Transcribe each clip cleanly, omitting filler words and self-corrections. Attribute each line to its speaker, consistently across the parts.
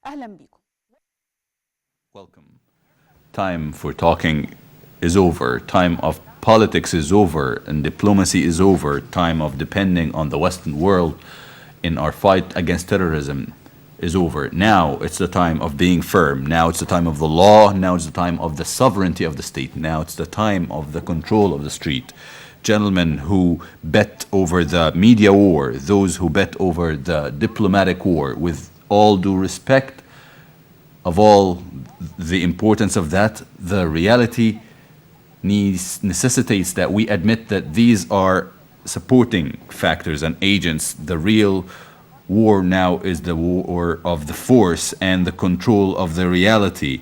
Speaker 1: أهلا بكم.
Speaker 2: Welcome. Time for talking is over. Time of politics is over, and diplomacy is over. Time of depending on the Western world in our fight against terrorism is over. Now it's the time of being firm. Now it's the time of the law. Now it's the time of the sovereignty of the state. Now it's the time of the control of the street. Gentlemen who bet over the media war, those who bet over the diplomatic war, with all due respect of all the importance of that, the reality necessitates that we admit that these are supporting factors and agents. The real war now is the war of the force and the control of the reality.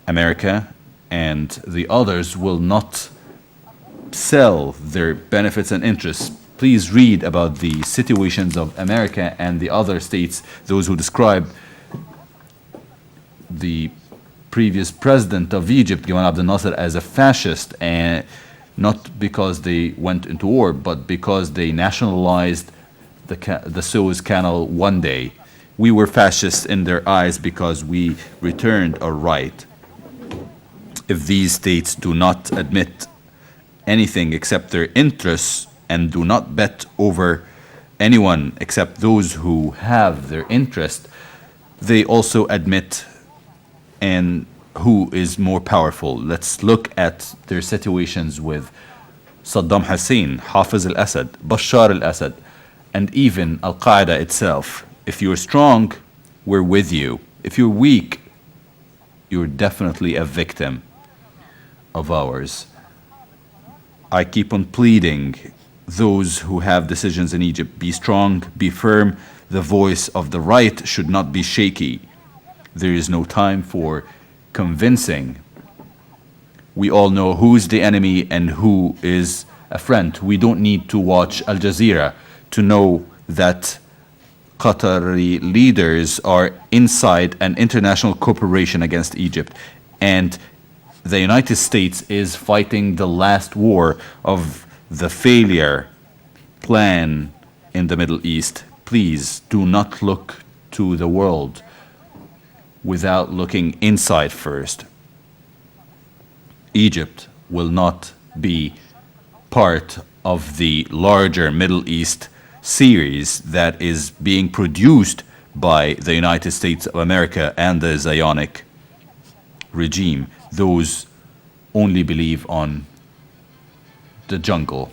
Speaker 2: America and the others will not sell their benefits and interests. Please read about the situations of America and the other states, those who describe the previous president of Egypt, Gamal Abdel Nasser, as a fascist, and not because they went into war, but because they nationalized the Suez Canal one day. We were fascists in their eyes because we returned a right. If these states do not admit anything except their interests and do not bet over anyone except those who have their interest, they also admit and who is more powerful. Let's look at their situations with Saddam Hussein, Hafiz al-Assad, Bashar al-Assad, and even Al-Qaeda itself. If you're strong, we're with you. If you're weak, you're definitely a victim of ours. I keep on pleading those who have decisions in Egypt, be strong, be firm. The voice of the right should not be shaky. There is no time for convincing. We all know who is the enemy and who is a friend. We don't need to watch Al Jazeera to know that Qatari leaders are inside an international cooperation against Egypt. And the United States is fighting the last war of the failure plan in the Middle East. Please do not look to the world without looking inside first. Egypt will not be part of the larger Middle East series that is being produced by the United States of America and the Zionic regime. Those only believe on the jungle.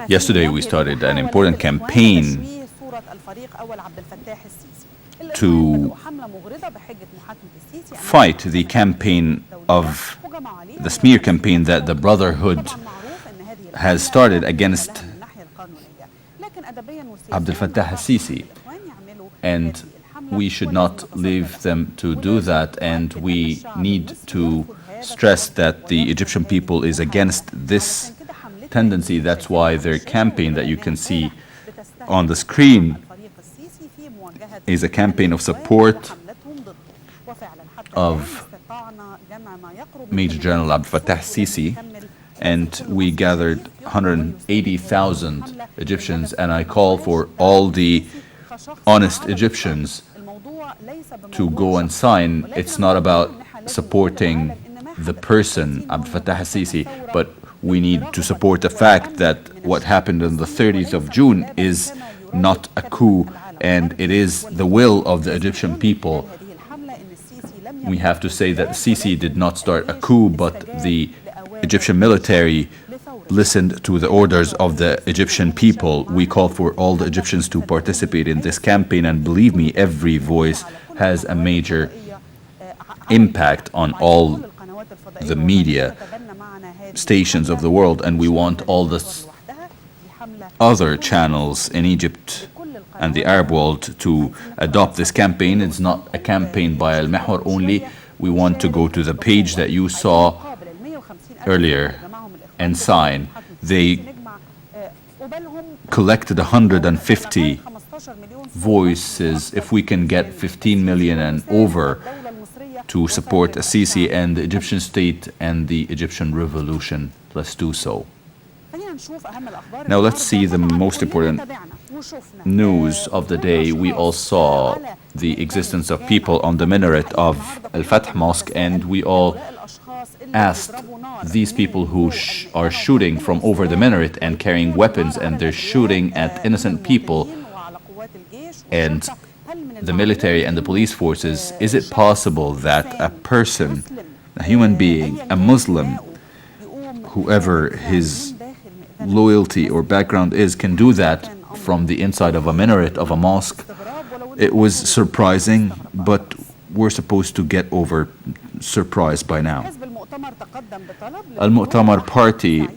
Speaker 2: Yesterday we started an important campaign to fight the campaign of the smear campaign that the Brotherhood has started against Abdel Fattah al-Sisi, and we should not leave them to do that, and we need to stress that the Egyptian people is against this tendency. That's why their campaign that you can see on the screen is a campaign of support of Major General Abdel Fattah al-Sisi, and we gathered 180,000 Egyptians, and I call for all the honest Egyptians to go and sign. It's not about supporting the person, Abdel Fattah al-Sisi, but we need to support the fact that what happened on the 30th of June is not a coup, and it is the will of the Egyptian people. We have to say that Sisi did not start a coup, but the Egyptian military listened to the orders of the Egyptian people. We call for all the Egyptians to participate in this campaign, and believe me, every voice has a major impact on all the media stations of the world, and we want all the other channels in Egypt and the Arab world to adopt this campaign. It's not a campaign by Mehwar only. We want to go to the page that you saw earlier and sign. They collected 150 voices. If we can get 15 million and over to support Sisi and the Egyptian state and the Egyptian revolution, let's do so. Now let's see the most important news of the day. We all saw the existence of people on the minaret of Al-Fath Mosque, and we all asked these people who are shooting from over the minaret and carrying weapons, and they're shooting at innocent people and the military and the police forces, is it possible that a person, a human being, a Muslim, whoever his loyalty or background is, can do that from the inside of a minaret of a mosque? It was surprising, but we're supposed to get over surprise by now. Al-Mu'tamar Party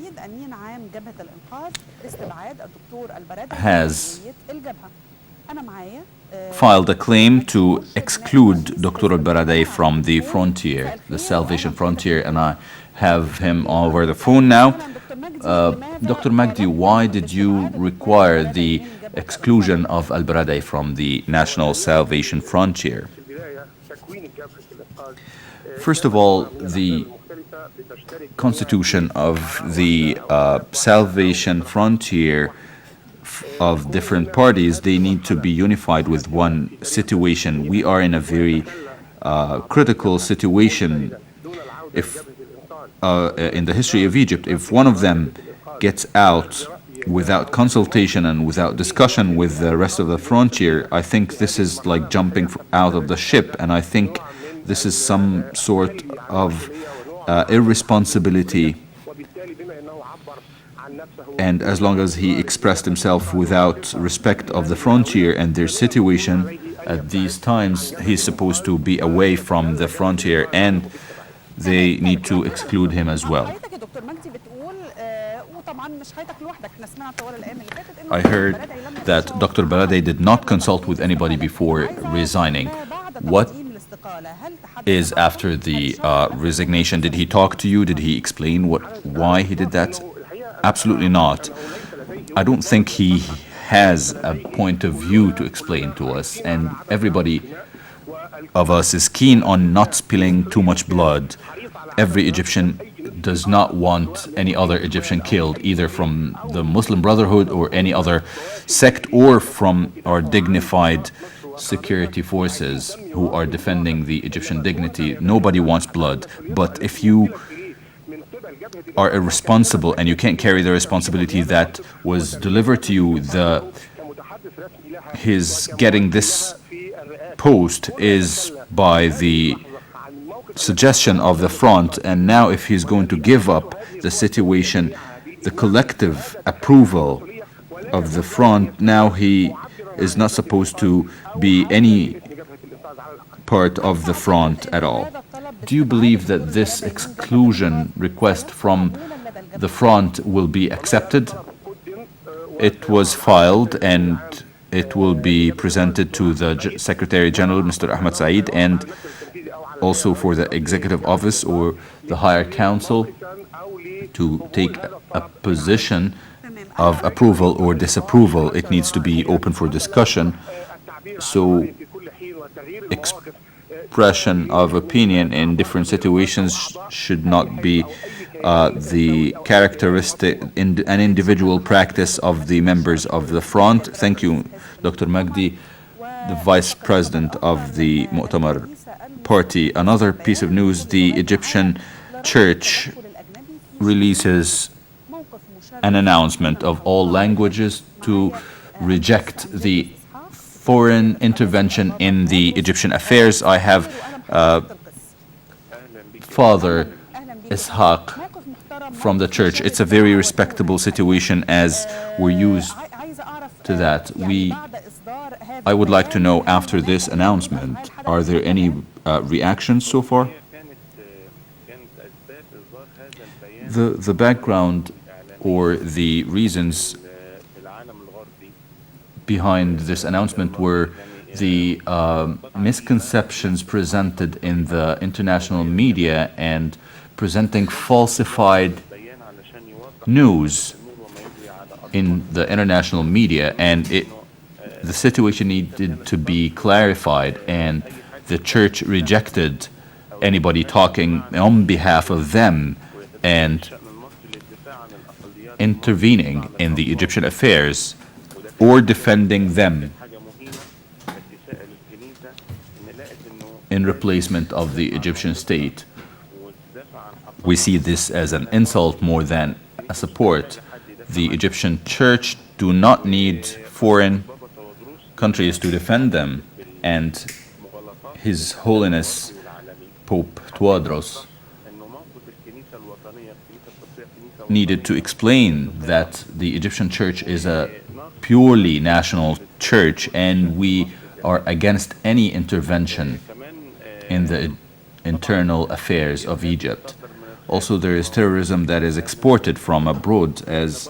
Speaker 2: has filed a claim to exclude Dr. al-Baradei from the frontier, the Salvation Frontier, and I have him over the phone now. Dr. Magdi, why did you require the exclusion of al-Baradei from the National Salvation Frontier? First of all, the constitution of the Salvation Frontier of different parties, they need to be unified with one situation. We are in a very critical situation. If in the history of Egypt, if one of them gets out without consultation and without discussion with the rest of the frontier, I think this is like jumping out of the ship, and I think this is some sort of irresponsibility. And as long as he expressed himself without respect of the frontier and their situation at these times, he's supposed to be away from the frontier, and they need to exclude him as well. I heard that Dr. Baradei did not consult with anybody before resigning. What is after the resignation? Did he talk to you? Did he explain why he did that? Absolutely not. I don't think he has a point of view to explain to us, and everybody of us is keen on not spilling too much blood. Every Egyptian does not want any other Egyptian killed, either from the Muslim Brotherhood or any other sect, or from our dignified security forces who are defending the Egyptian dignity. Nobody wants blood. But if you are irresponsible and you can't carry the responsibility that was delivered to you, his getting this post is by the suggestion of the front, and now if he's going to give up the situation, the collective approval of the front, now he is not supposed to be any part of the front at all. Do you believe that this exclusion request from the front will be accepted? It was filed and it will be presented to the Secretary General, Mr. Ahmed Said, and also for the Executive Office or the Higher Council to take a position of approval or disapproval. It needs to be open for discussion. So expression of opinion in different situations should not be the characteristic, an individual practice of the members of the front. Thank you, Dr. Magdi, the Vice President of the Mu'tamar Party. Another piece of news, the Egyptian Church releases an announcement of all languages to reject the foreign intervention in the Egyptian affairs. I have Father Ishaq from the church. It's a very respectable situation, as we're used to that. I would like to know, after this announcement, are there any reactions so far? The background or the reasons behind this announcement were the misconceptions presented in the international media and presenting falsified news in the international media, and the situation needed to be clarified, and the church rejected anybody talking on behalf of them and intervening in the Egyptian affairs or defending them in replacement of the Egyptian state. We see this as an insult more than a support. The Egyptian church do not need foreign countries to defend them, and His Holiness Pope Tuadros needed to explain that the Egyptian church is a purely national church, and we are against any intervention in the internal affairs of Egypt. Also, there is terrorism that is exported from abroad, as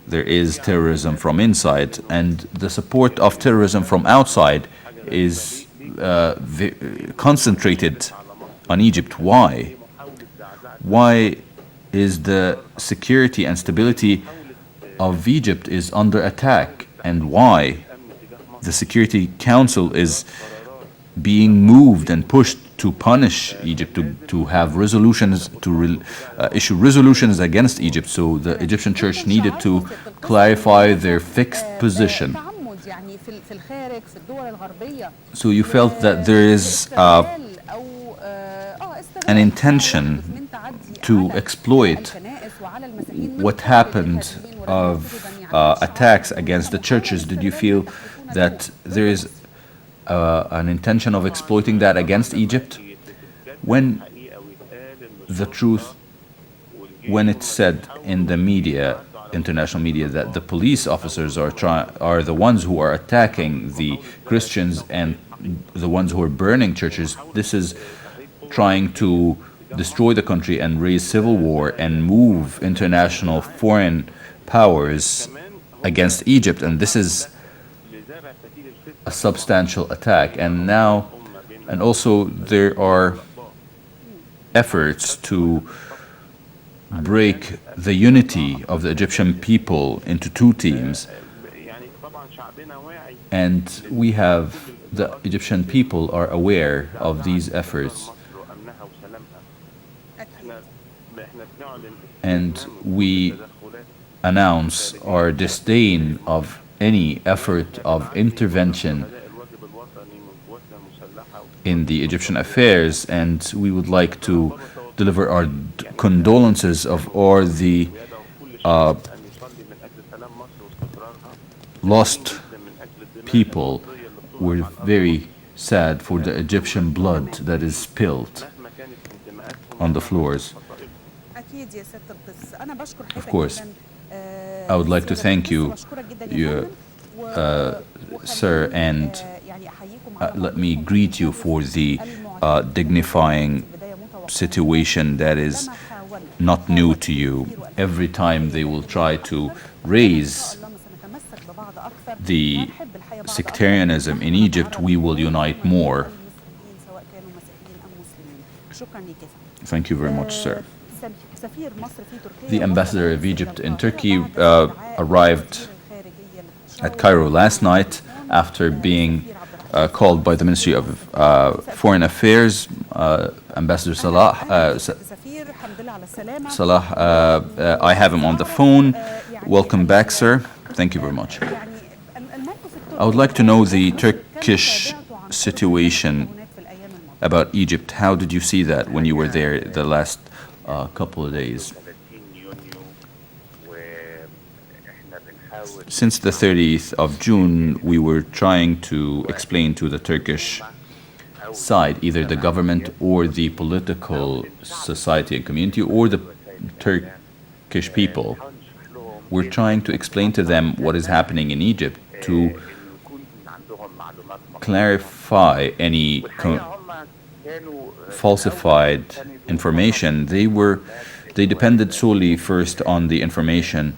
Speaker 2: there is terrorism from inside, and the support of terrorism from outside is concentrated on Egypt. Why? Why is the security and stability of Egypt is under attack, and why the Security Council is being moved and pushed to punish Egypt, to have resolutions, to issue resolutions against Egypt? So the Egyptian church needed to clarify their fixed position. So you felt that there is an intention to exploit what happened of attacks against the churches. Did you feel that there is an intention of exploiting that against Egypt? When the truth, when it's said in the media, international media, that the police officers are the ones who are attacking the Christians and the ones who are burning churches, this is trying to destroy the country and raise civil war and move international foreign powers against Egypt, and this is a substantial attack. And now, and also there are efforts to break the unity of the Egyptian people into two teams, and the Egyptian people are aware of these efforts, and we announce our disdain of any effort of intervention in the Egyptian affairs, and we would like to deliver our condolences of all the lost people. We're very sad for the Egyptian blood that is spilled on the floors. Of course, I would like to thank you, sir, and let me greet you for the dignifying situation that is not new to you. Every time they will try to raise the sectarianism in Egypt, we will unite more. Thank you very much, sir. The ambassador of Egypt in Turkey arrived at Cairo last night after being called by the Ministry of Foreign Affairs. Ambassador Salah, I have him on the phone. Welcome back, sir. Thank you very much. I would like to know the Turkish situation about Egypt. How did you see that when you were there the last couple of days? Since the 30th of June, we were trying to explain to the Turkish side, either the government or the political society and community or the Turkish people, we're trying to explain to them what is happening in Egypt, to clarify any falsified information. They depended solely first on the information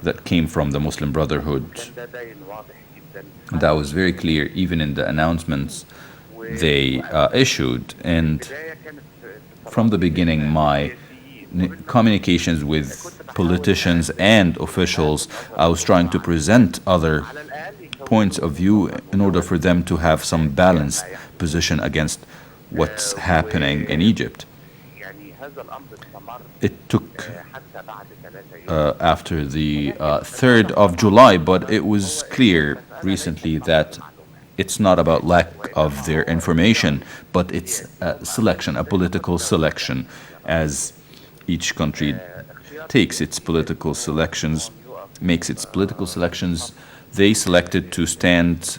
Speaker 2: that came from the Muslim Brotherhood. That was very clear even in the announcements they issued. And from the beginning, my communications with politicians and officials, I was trying to present other points of view in order for them to have some balanced position against what's happening in Egypt. It took after the 3rd of July, but it was clear recently that it's not about lack of their information, but it's a selection, a political selection, as each country takes its political selections, makes its political selections. They selected to stand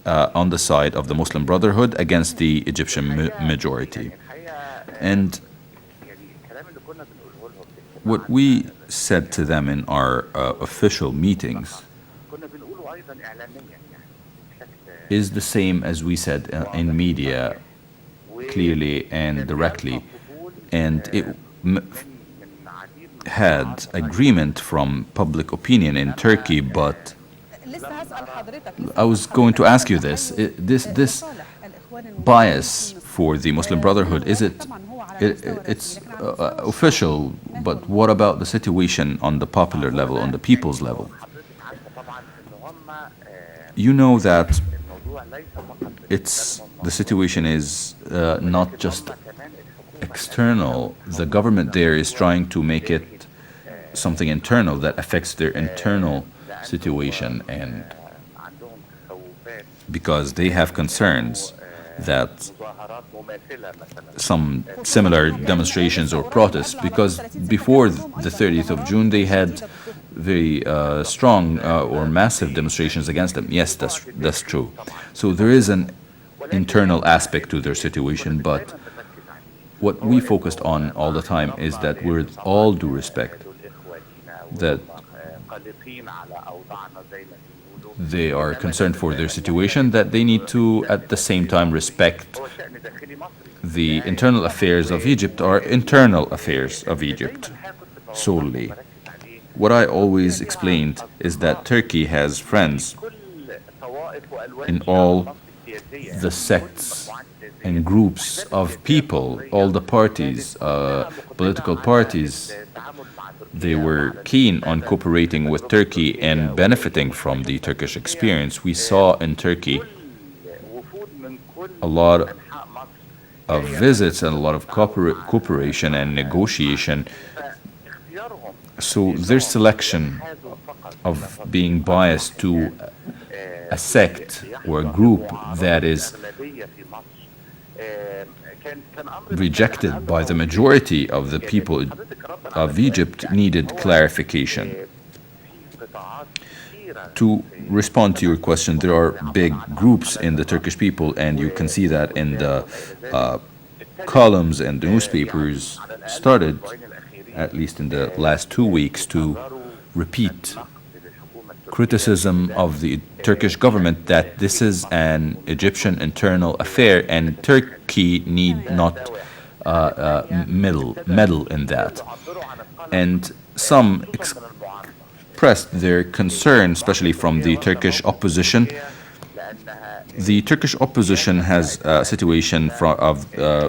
Speaker 2: on the side of the Muslim Brotherhood against the Egyptian majority. And what we said to them in our official meetings is the same as we said in media, clearly and directly. And it had agreement from public opinion in Turkey, but I was going to ask you this. This bias for the Muslim Brotherhood, it's official, but what about the situation on the popular level, on the people's level? You know that the situation is not just external. The government there is trying to make it something internal that affects their internal situation, and because they have concerns that some similar demonstrations or protests, because before the 30th of June they had very strong or massive demonstrations against them. Yes, that's true. So there is an internal aspect to their situation, but what we focused on all the time is that, with all due respect, that they are concerned for their situation, that they need to, at the same time, respect the internal affairs of Egypt are internal affairs of Egypt solely. What I always explained is that Turkey has friends in all the sects and groups of people, all the parties, political parties. They were keen on cooperating with Turkey and benefiting from the Turkish experience. We saw in Turkey a lot of visits and a lot of cooperation and negotiation. So their selection of being biased to a sect or a group that is rejected by the majority of the people of Egypt needed clarification. To respond to your question, there are big groups in the Turkish people, and you can see that in the columns and the newspapers started, at least in the last 2 weeks, to repeat criticism of the Turkish government that this is an Egyptian internal affair and Turkey need not meddle in that. And some expressed their concern, especially from the Turkish opposition. The Turkish opposition has a situation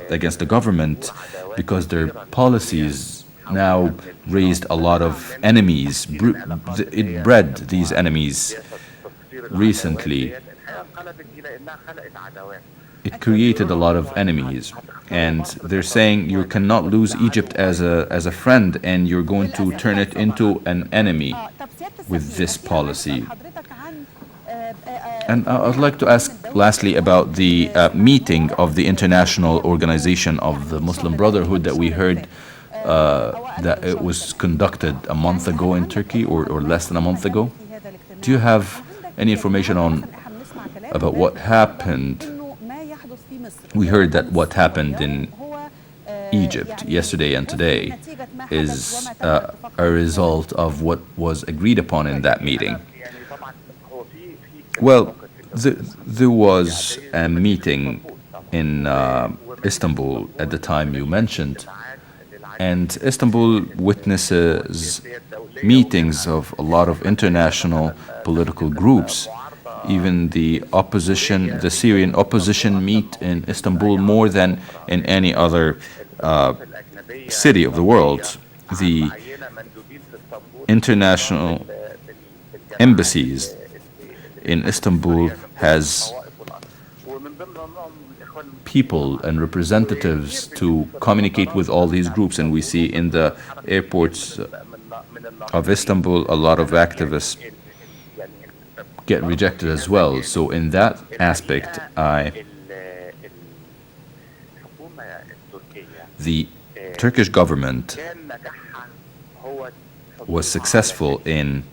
Speaker 2: against the government because their policies now raised a lot of enemies. It bred these enemies recently. It created a lot of enemies, and they're saying you cannot lose Egypt as a friend, and you're going to turn it into an enemy with this policy. And I'd like to ask lastly about the meeting of the International Organization of the Muslim Brotherhood that we heard that it was conducted a month ago in Turkey, or less than a month ago. Do you have any information about what happened? We heard that what happened in Egypt yesterday and today is a result of what was agreed upon in that meeting. Well, there was a meeting in Istanbul at the time you mentioned, and Istanbul witnesses meetings of a lot of international political groups. Even the opposition, the Syrian opposition, meet in Istanbul more than in any other city of the world, the international embassies in Istanbul has people and representatives to communicate with all these groups. And we see in the airports of Istanbul a lot of activists get rejected as well. So in that aspect, the Turkish government was successful in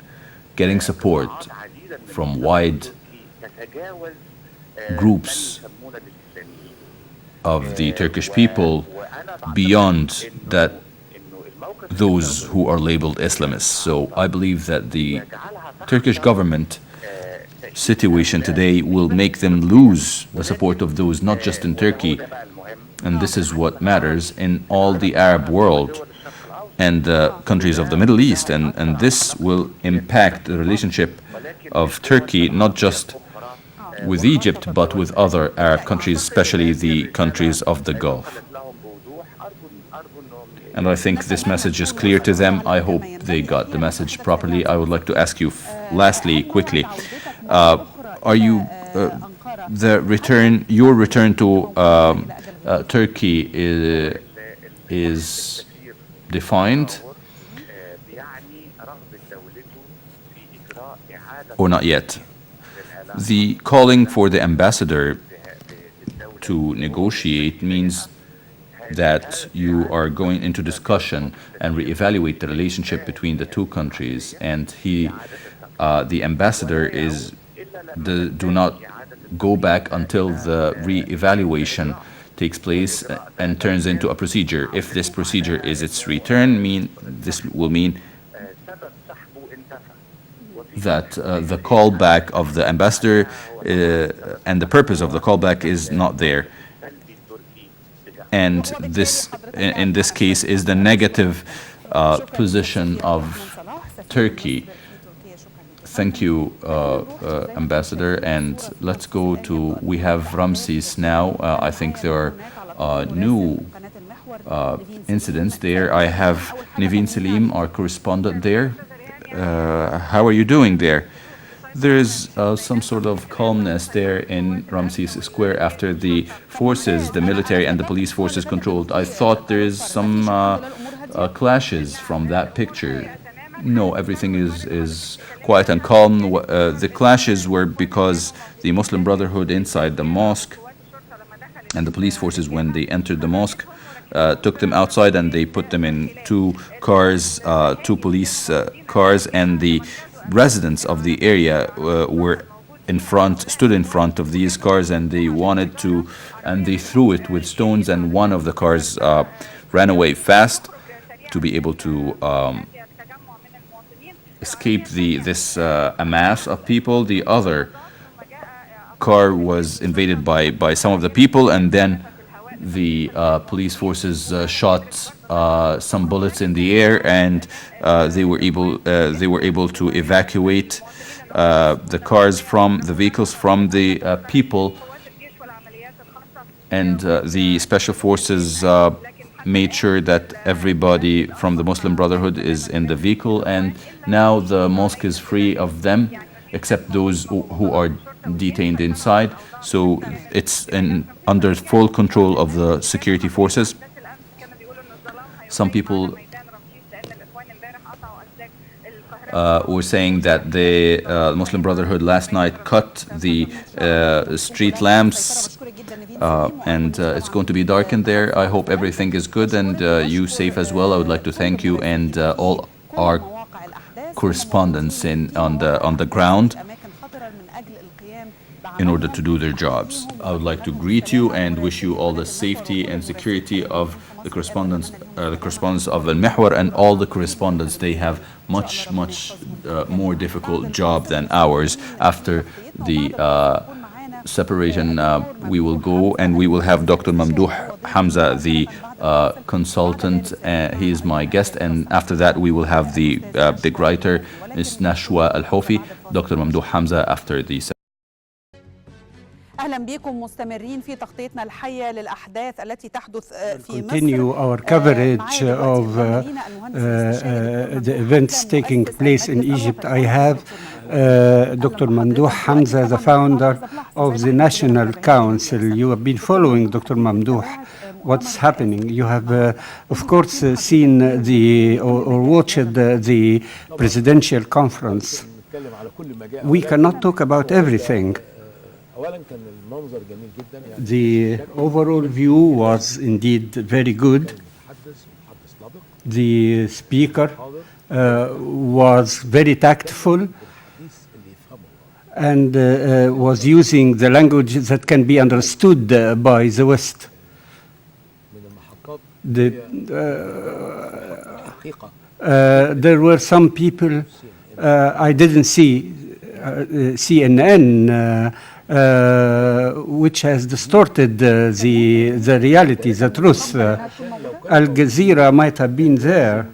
Speaker 2: getting support from wide groups of the Turkish people beyond that those who are labeled Islamists. So I believe that the Turkish government situation today will make them lose the support of those not just in Turkey, and this is what matters, in all the Arab world and the countries of the Middle East. And this will impact the relationship of Turkey, not just with Egypt, but with other Arab countries, especially the countries of the Gulf. And I think this message is clear to them. I hope they got the message properly. I would like to ask you, lastly, quickly, are you your return to Turkey is defined or not yet? The calling for the ambassador to negotiate means that you are going into discussion and reevaluate the relationship between the two countries, and the ambassador do not go back until the reevaluation takes place and turns into a procedure. If this procedure is its return, this will mean that the callback of the ambassador and the purpose of the callback is not there. And this, in this case, is the negative position of Turkey. Thank you, Ambassador. And let's go to, we have Ramses now. I think there are new incidents there. I have Naveen Salim, our correspondent there. How are you doing there? There is some sort of calmness there in Ramses Square after the forces, the military and the police forces controlled. I thought there is some clashes from that picture. No, everything is quiet and calm. The clashes were because the Muslim Brotherhood inside the mosque and the police forces, when they entered the mosque, took them outside and they put them in two cars, two police cars, and the residents of the area stood in front of these cars, and they threw it with stones, and one of the cars ran away fast to be able to escape this mass of people. The other car was invaded by some of the people, and then the police forces shot some bullets in the air, and they were able to evacuate the vehicles from the people, and the special forces made sure that everybody from the Muslim Brotherhood is in the vehicle, and now the mosque is free of them, except those who are detained inside. So it's under full control of the security forces. Some people were saying that the Muslim Brotherhood last night cut the street lamps, and it's going to be dark in there. I hope everything is good and you safe as well. I would like to thank you and all our correspondents on the ground in order to do their jobs. I would like to greet you and wish you all the safety and security of the correspondents of Mehwar and all the correspondents. They have much more difficult job than ours. After the separation, we will go and we will have Dr. Mamdouh Hamza, the consultant. He is my guest, and after that we will have the big writer, Ms. Nashwa Al-Hofi. Dr. Mamdouh Hamza after the
Speaker 1: أهلا بكم مستمرين في تغطيتنا الحية للأحداث التي تحدث في مصر.
Speaker 3: Continue our coverage of the events taking place in Egypt. I have Dr. Mamdouh Hamza, the founder of the National Council. You have been following, Dr. Mamdouh, what's happening. You have, of course, seen or watched the presidential conference. We cannot talk about everything. The overall view was indeed very good. The speaker was very tactful and was using the language that can be understood by the West. There were some people, I didn't see CNN, which has distorted the reality, the truth. Al Jazeera might have been there.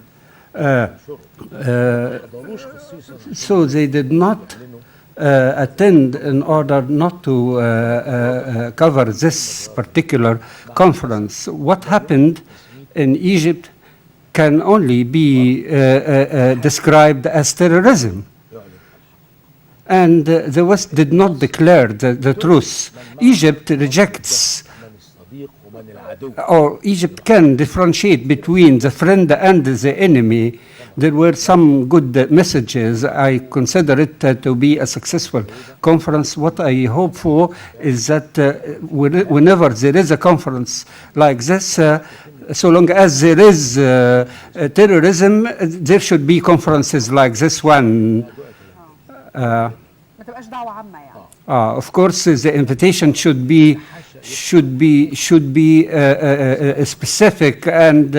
Speaker 3: So they did not attend in order not to cover this particular conference. What happened in Egypt can only be described as terrorism. And the West did not declare the truth. Egypt rejects, or Egypt can differentiate between the friend and the enemy. There were some good messages. I consider it to be a successful conference. What I hope for is that whenever there is a conference like this, so long as there is terrorism, there should be conferences like this one. Of course, the invitation should be specific and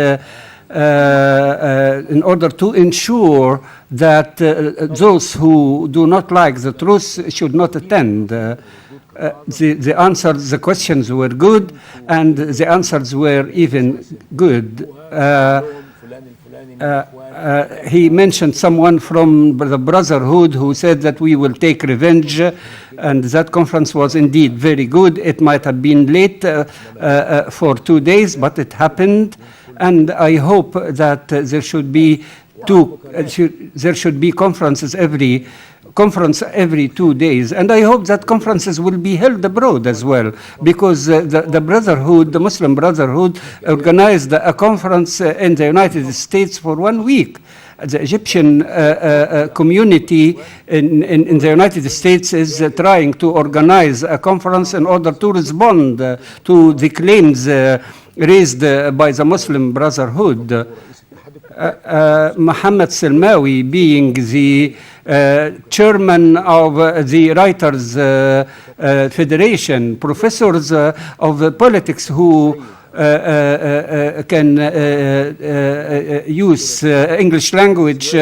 Speaker 3: in order to ensure that those who do not like the truth should not attend. The answers, the questions were good, and the answers were even good. He mentioned someone from the Brotherhood who said that we will take revenge, and that conference was indeed very good. It might have been late for 2 days, but it happened, and I hope that there should be conference every 2 days, and I hope that conferences will be held abroad as well, because the Brotherhood, the Muslim Brotherhood, organized a conference in the United States for 1 week. The Egyptian community in the United States is trying to organize a conference in order to respond to the claims raised by the Muslim Brotherhood. Mohammed Salmawi, being the chairman of the Writers' Federation, professors of politics who can use English language,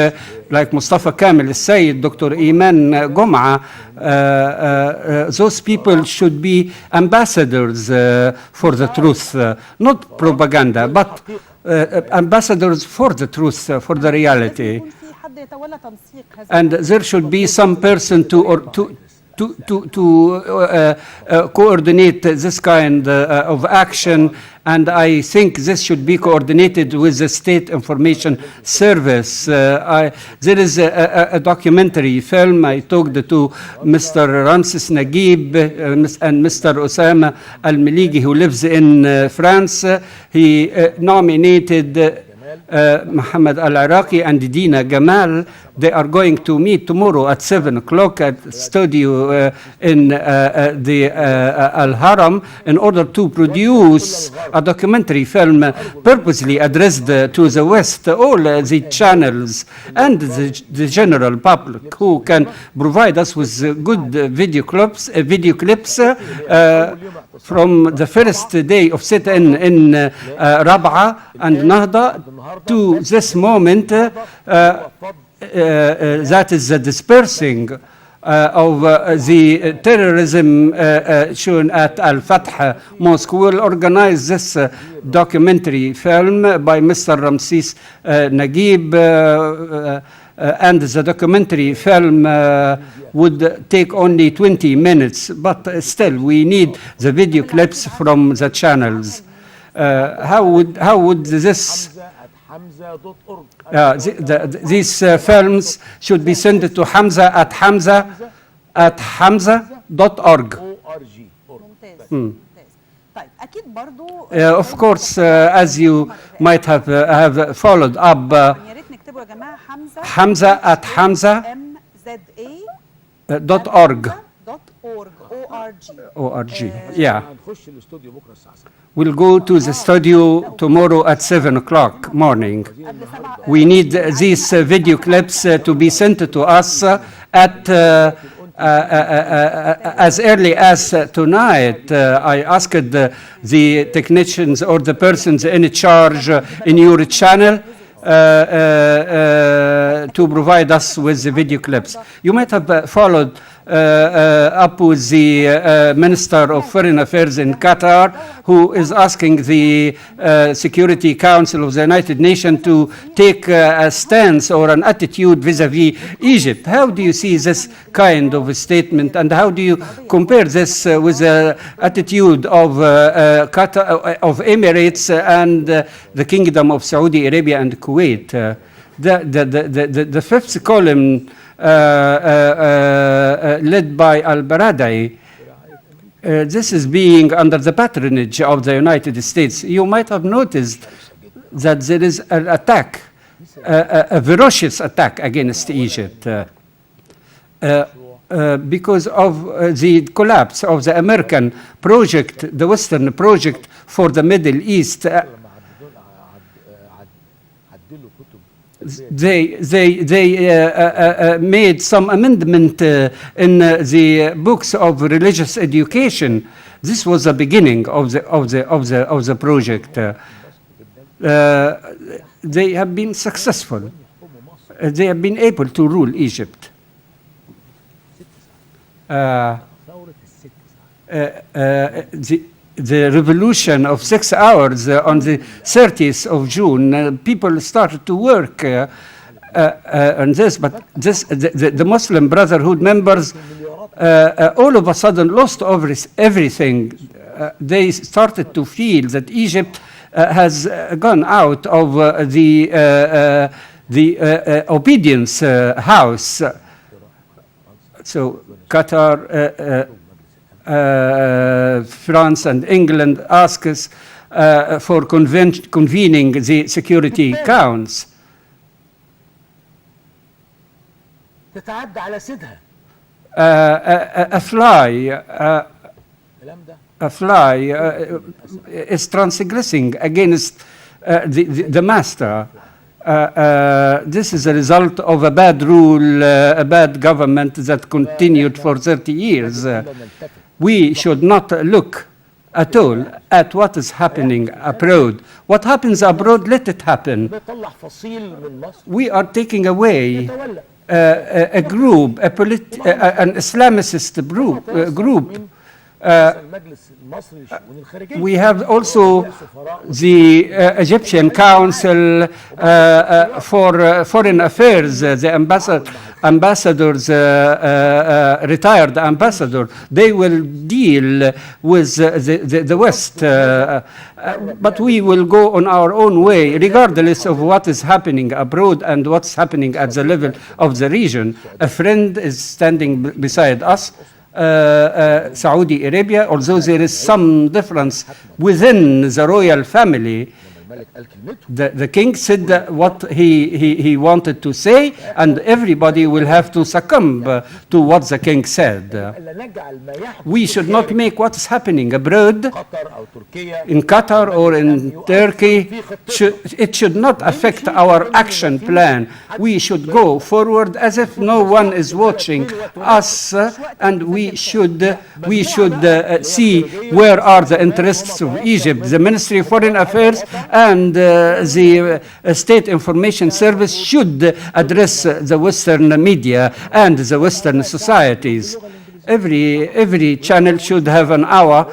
Speaker 3: like Mustafa Kamil Sayyid, Dr. Iman Gom'a, those people should be ambassadors for the truth, not propaganda, but ambassadors for the truth, for the reality. And there should be some person to coordinate this kind of action, and I think this should be coordinated with the State Information Service. There is a documentary film. I talked to Mr. Ramses Naguib and Mr. Osama Al-Maligi, who lives in France. He nominated Mohammed Al-Iraqi and Dina Gamal. They are going to meet tomorrow at 7 o'clock at studio in the Al-Haram in order to produce a documentary film purposely addressed to the West, all the channels and the general public who can provide us with good video clips from the first day of sit-in in Rab'a and Nahda to this moment. That is the dispersing of the terrorism shown at Al-Fatah Mosque. We'll organize this documentary film by Mr. Ramses Naguib, and the documentary film would take only 20 minutes, but still we need the video clips from the channels. How would this these films should be sent to hamza@hamza.org.
Speaker 1: ممتاز. طيب اكيد برضو
Speaker 3: Of course, as you might have followed up,
Speaker 1: يا ريت نكتبوا يا جماعه
Speaker 3: hamza@hamza.org.
Speaker 1: org.
Speaker 3: Yeah. We'll go to the studio tomorrow at 7 o'clock morning. We need these video clips to be sent to us at as early as tonight. I asked the technicians or the persons in charge in your channel to provide us with the video clips. You might have followed up with the Minister of Foreign Affairs in Qatar, who is asking the Security Council of the United Nations to take a stance or an attitude vis-à-vis Egypt. How do you see this kind of a statement, and how do you compare this with the attitude of Qatar, of Emirates and the Kingdom of Saudi Arabia and Kuwait? The fifth column led by Al-Baradei, this is being under the patronage of the United States. You might have noticed that there is an attack, a ferocious attack against Egypt because of the collapse of the American project, the Western project for the Middle East. They made some amendment in the books of religious education. This was the beginning of the project. They have been successful. They have been able to rule Egypt. The revolution of 6 hours on the 30th of June, people started to work on this, but the Muslim Brotherhood members all of a sudden lost everything. They started to feel that Egypt has gone out of the obedience house. So Qatar, France and England ask us for convening the Security Council. A fly is transgressing against the master. This is a result of a bad rule, a bad government that continued for 30 years. We should not look at all at what is happening abroad. What happens abroad, let it happen. We are taking away a group, an Islamist group. We have also the Egyptian Council for Foreign Affairs, the ambassadors, retired ambassador. They will deal with the West, but we will go on our own way, regardless of what is happening abroad and what's happening at the level of the region. A friend is standing beside us. Saudi Arabia, although there is some difference within the royal family, the king said what he wanted to say, and everybody will have to succumb to what the king said. We should not make what is happening abroad, in Qatar or in Turkey, it should not affect our action plan. We should go forward as if no one is watching us, and we should see where are the interests of Egypt. The Ministry of Foreign Affairs and the State Information Service should address the Western media and the Western societies. Every channel should have an hour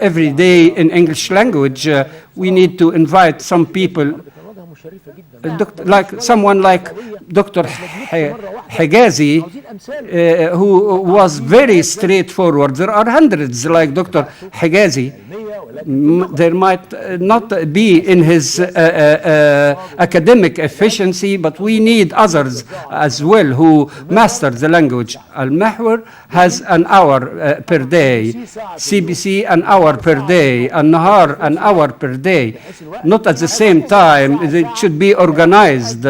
Speaker 3: every day in English language. We need to invite some people, like someone like Dr. Higazi, who was very straightforward. There are hundreds like Dr. Higazi. There might not be in his academic efficiency, but we need others as well who master the language. Al-Mehwar has an hour per day, CBC an hour per day, An-Nahar an hour per day. Not at the same time. It should be organized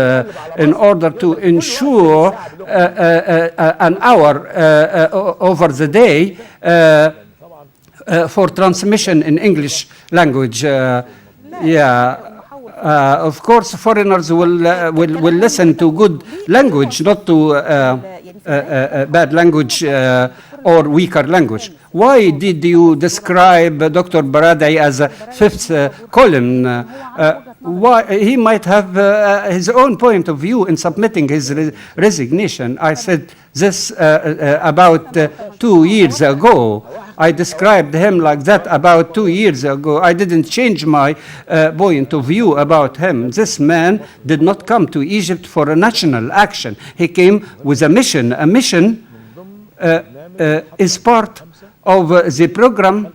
Speaker 3: in order to ensure an hour over the day for transmission in English language. Of course, foreigners will listen to good language, not to bad language or weaker language. Why did you describe Dr. Baradei as a fifth column? Why he might have his own point of view in submitting his resignation. I said this about 2 years ago. I described him like that about 2 years ago. I didn't change my point of view about him. This man did not come to Egypt for a national action. He came with a mission. A mission is part of the program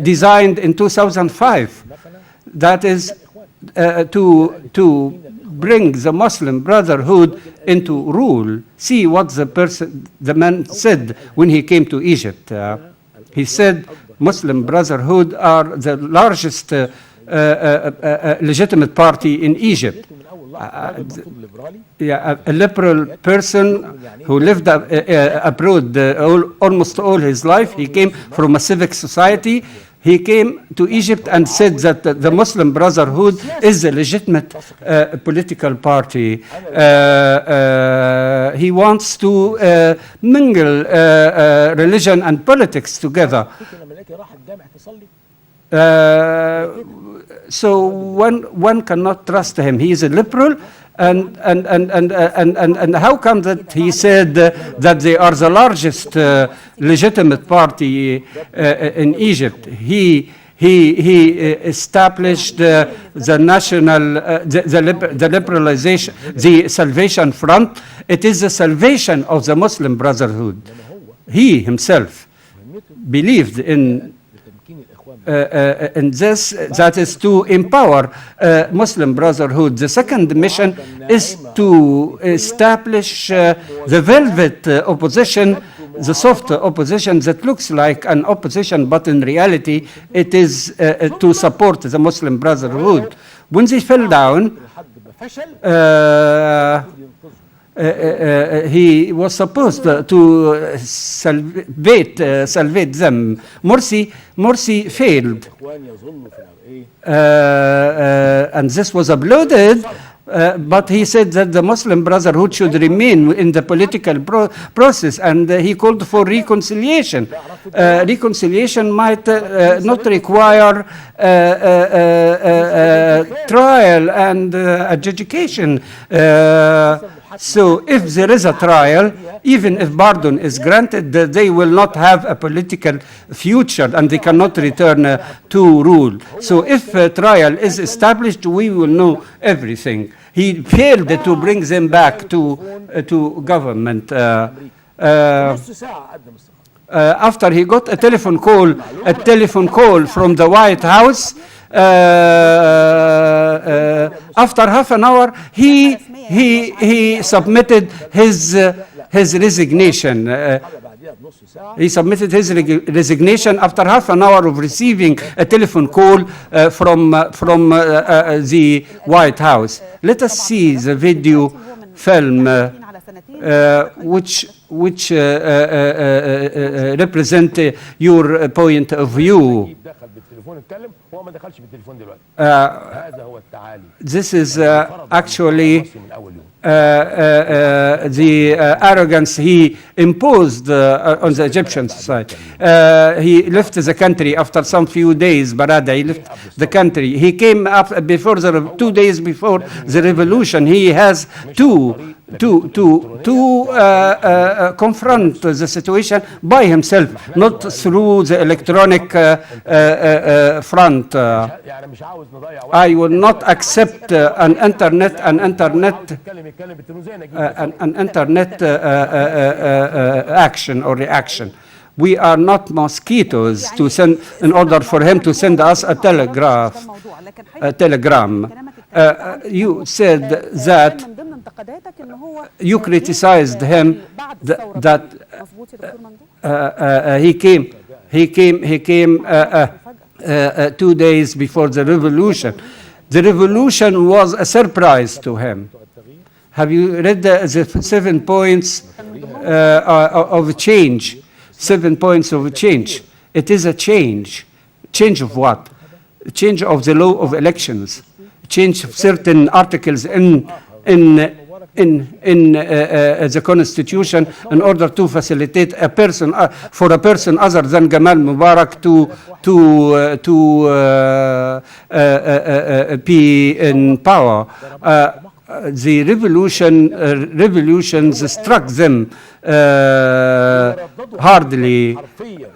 Speaker 3: designed in 2005. That is to bring the Muslim Brotherhood into rule. See what the man said when he came to Egypt. He said Muslim Brotherhood are the largest legitimate party in Egypt. A liberal person who lived abroad almost all his life. He came from a civic society. He came to Egypt and said that the Muslim Brotherhood is a legitimate political party. He wants to mingle religion and politics together. So one cannot trust him. He is a liberal, and how come that he said that they are the largest legitimate party in Egypt? He established the national, the liberalization, the Salvation Front. It is the salvation of the Muslim Brotherhood. He himself believed in this, that is to empower Muslim Brotherhood. The second mission is to establish the velvet opposition, the soft opposition that looks like an opposition, but in reality it is to support the Muslim Brotherhood. When they fell down, he was supposed to salvate them. Morsi failed. And this was uploaded, but he said that the Muslim Brotherhood should remain in the political process, and he called for reconciliation. Reconciliation might not require trial and adjudication. So if there is a trial, even if pardon is granted, they will not have a political future and they cannot return to rule. So if a trial is established, we will know everything. He failed to bring them back to government. After he got a telephone call from the White House, after half an hour, he submitted his resignation. He submitted his resignation after half an hour of receiving a telephone call from the White House. Let us see the video film which represent your point of view. This is actually the arrogance he imposed on the Egyptian society. He left the country after some few days. Barada, he left the country. He came up before 2 days before the revolution. He has to confront the situation by himself, not through the electronic front. I will not accept an internet action or reaction. We are not mosquitoes to send in order for him to send us a telegram. You said that you criticized him that he came 2 days before the revolution. The revolution was a surprise to him. Have you read the 7 points of change? 7 points of change. It is a change. Change of what? Change of the law of elections. Change of certain articles in the Constitution in order to facilitate a person, for a person other than Gamal Mubarak to be in power. The revolutions struck them hardly.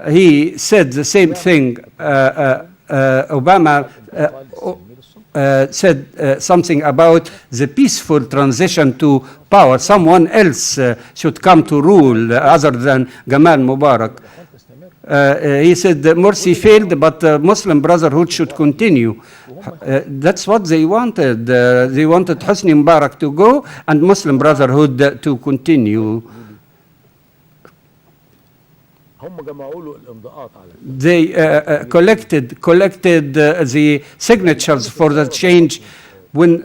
Speaker 3: He said the same thing. Obama said something about the peaceful transition to power. Someone else should come to rule other than Gamal Mubarak. He said that Morsi failed, but Muslim Brotherhood should continue. That's what they wanted. They wanted Hosni Mubarak to go and Muslim Brotherhood to continue. They collected the signatures for the change when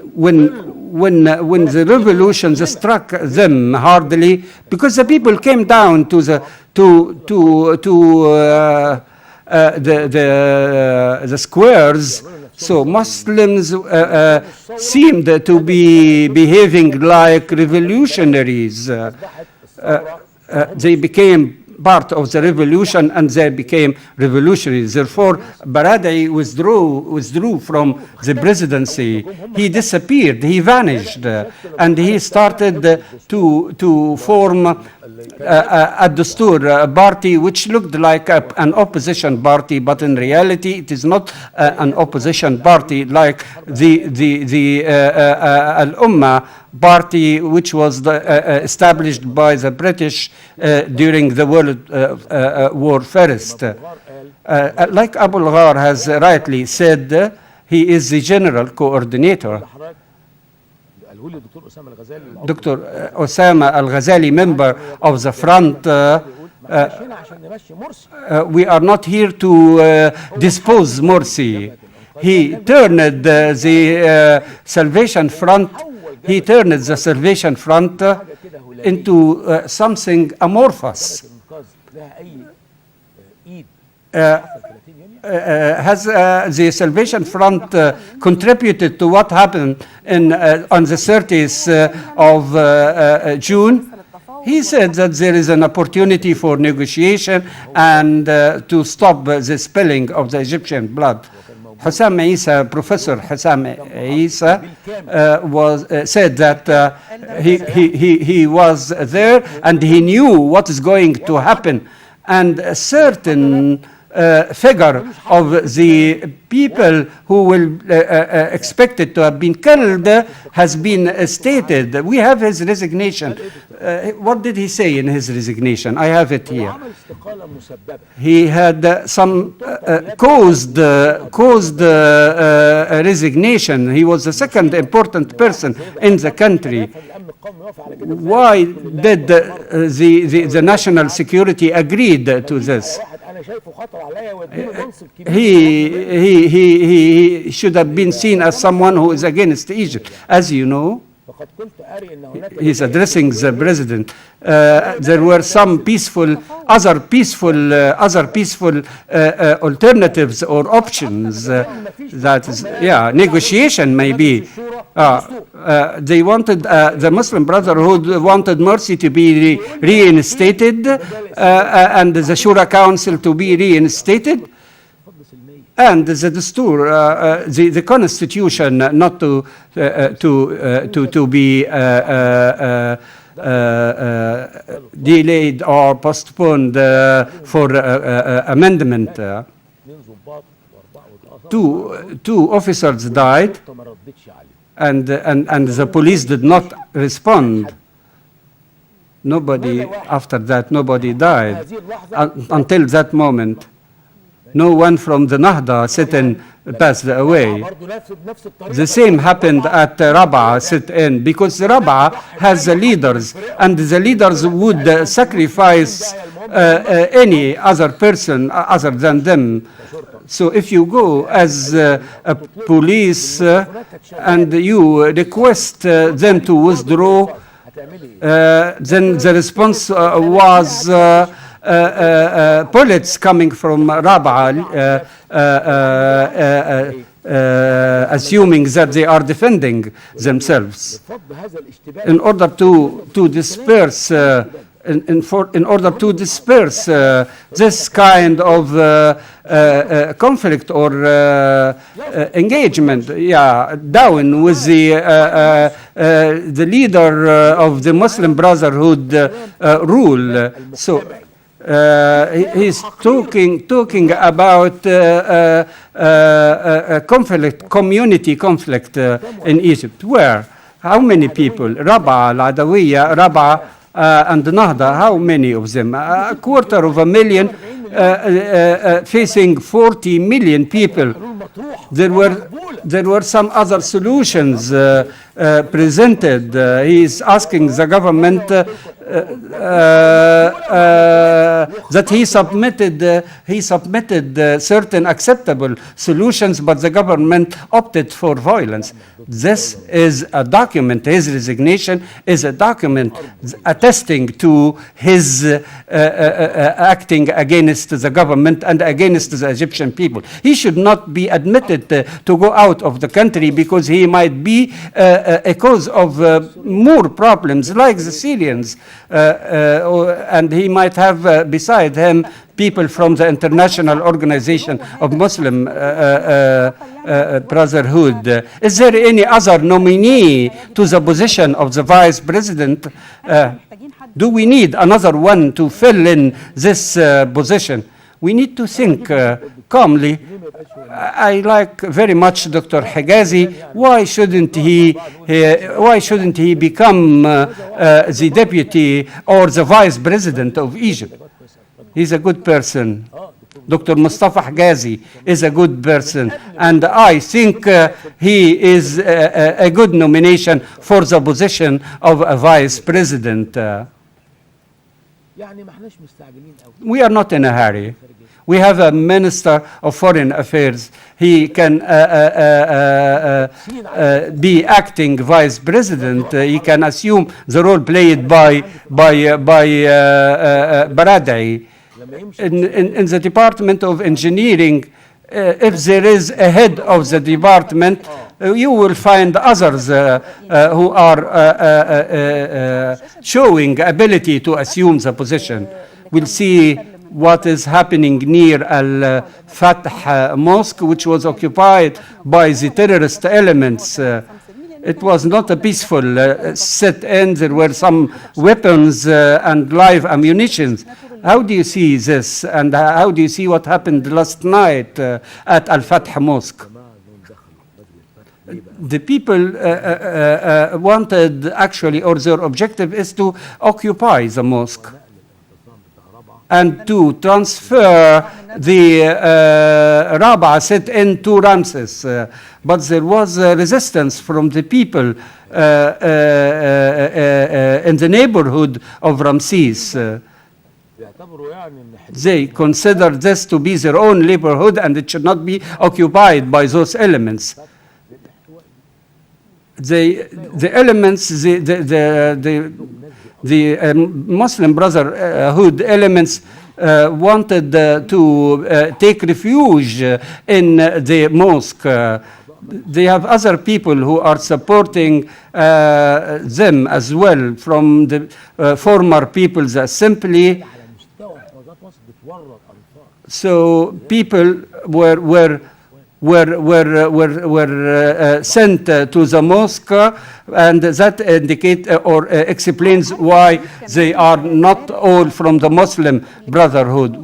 Speaker 3: the revolutions struck them hardly, because the people came down to the squares. So Muslims seemed to be behaving like revolutionaries. They became part of the revolution and they became revolutionaries. Therefore, Baradei withdrew from the presidency. He disappeared, he vanished, and he started to form a Dastur party which looked like an opposition party, but in reality it is not an opposition party like the Al-Ummah party, which was established by the British during the World War First. Like Abu Ghar has rightly said, he is the general coordinator. Dr. Osama Al-Ghazali, member of the front, we are not here to dispose Morsi. He turned the Salvation Front. He turned the Salvation Front into something amorphous. Has the Salvation Front contributed to what happened on the 30th of June? He said that there is an opportunity for negotiation and to stop the spilling of the Egyptian blood. Hussam Isa, Professor Hussam Isa, said that he was there and he knew what is going to happen, and a certain figure of the people who will expected to have been killed has been stated. We have his resignation. What did he say in his resignation? I have it here. He had some caused resignation. He was the second important person in the country. Why did the national security agreed to this? He should have been seen as someone who is against Egypt. As you know, he's addressing the president. There were some other peaceful alternatives or options. That is, yeah, negotiation maybe. They wanted, the Muslim Brotherhood wanted Morsi to be reinstated and the Shura Council to be reinstated. And the Dastur, the constitution, not to be delayed or postponed for amendment. Two officers died, and the police did not respond. Nobody, after that, nobody died until that moment. No one from the Nahda sit-in passed away. The same happened at Rabaa sit-in, because Rabaa has the leaders, and the leaders would sacrifice any other person other than them. So if you go as a police and you request them to withdraw, then the response was bullets coming from Rabaa, assuming that they are defending themselves. In order to disperse in order to disperse this kind of conflict or engagement, down with the leader of the Muslim Brotherhood rule. So he's talking about conflict, community conflict in Egypt. Where? How many people? Rabaa, Al-Adawiyya, Rabaa, and Nahda, how many of them? A quarter of a million facing 40 million people. There were some other solutions presented. He is asking the government that he submitted certain acceptable solutions, but the government opted for violence. This is a document. His resignation is a document attesting to his acting against the government and against the Egyptian people. He should not be admitted to go out of the country, because he might be a cause of more problems like the Syrians, and he might have beside him people from the International Organization of Muslim Brotherhood. Is there any other nominee to the position of the vice president? Do we need another one to fill in this position? We need to think calmly. I like very much Dr. Higazi. Why shouldn't he become the deputy or the vice president of Egypt? He's a good person. Dr. Mustafa Higazi is a good person, and I think he is a good nomination for the position of a vice president. We are not in a hurry. We have a Minister of Foreign Affairs. He can be acting vice president. He can assume the role played by Baradei. In the Department of Engineering, if there is a head of the department, you will find others who are showing ability to assume the position. We'll see what is happening near Al-Fath Mosque, which was occupied by the terrorist elements. It was not a peaceful sit-in. There were some weapons and live ammunition. How do you see this, and how do you see what happened last night at Al-Fath Mosque? The people wanted, actually, or their objective is to occupy the mosque and to transfer the Rabaa sit-in to Ramses. But there was resistance from the people in the neighborhood of Ramses. They consider this to be their own neighborhood, and it should not be occupied by those elements. the elements, the Muslim Brotherhood elements wanted to take refuge in the mosque. They have other people who are supporting them as well from the former People's Assembly. So people were sent to the mosque, and that indicate or explains why they are not all from the Muslim Brotherhood.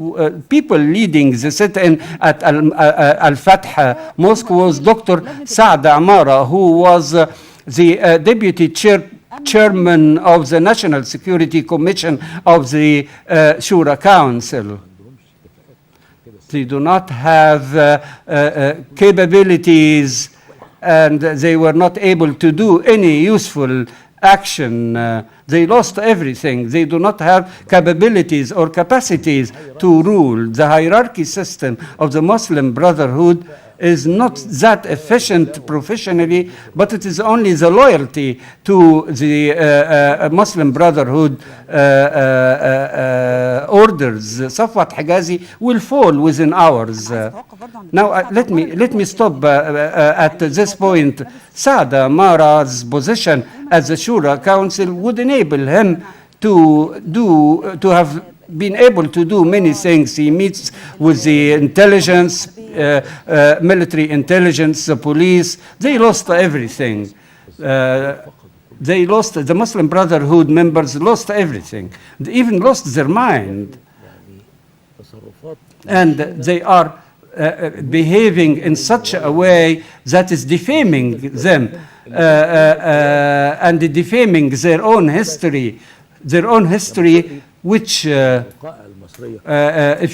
Speaker 3: People leading the sit-in at Al-Fath Mosque was Dr. Saad Amara, who was the deputy chairman of the National Security Commission of the Shura Council. They do not have capabilities, and they were not able to do any useful action. They lost everything. They do not have capabilities or capacities to rule. The hierarchy system of the Muslim Brotherhood is not that efficient professionally, but it is only the loyalty to the Muslim Brotherhood orders. Safwat Hijazi will fall within hours. Now let me stop at this point. Saad Mara's position as the Shura Council would enable him to have been able to do many things. He meets with the intelligence, military intelligence, the police. They lost everything. They lost, the Muslim Brotherhood members lost everything. They even lost their mind. And they are behaving in such a way that is defaming them and defaming their own history. Which, if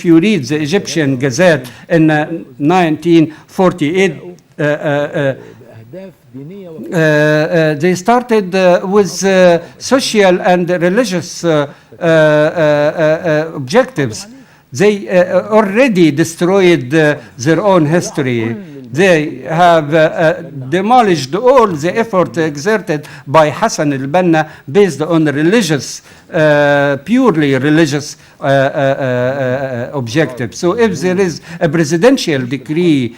Speaker 3: you read the Egyptian Gazette in 1948, they started with social and religious objectives. They already destroyed their own history. They have demolished all the effort exerted by Hassan al-Banna based on religious, purely religious objectives. So if there is a presidential decree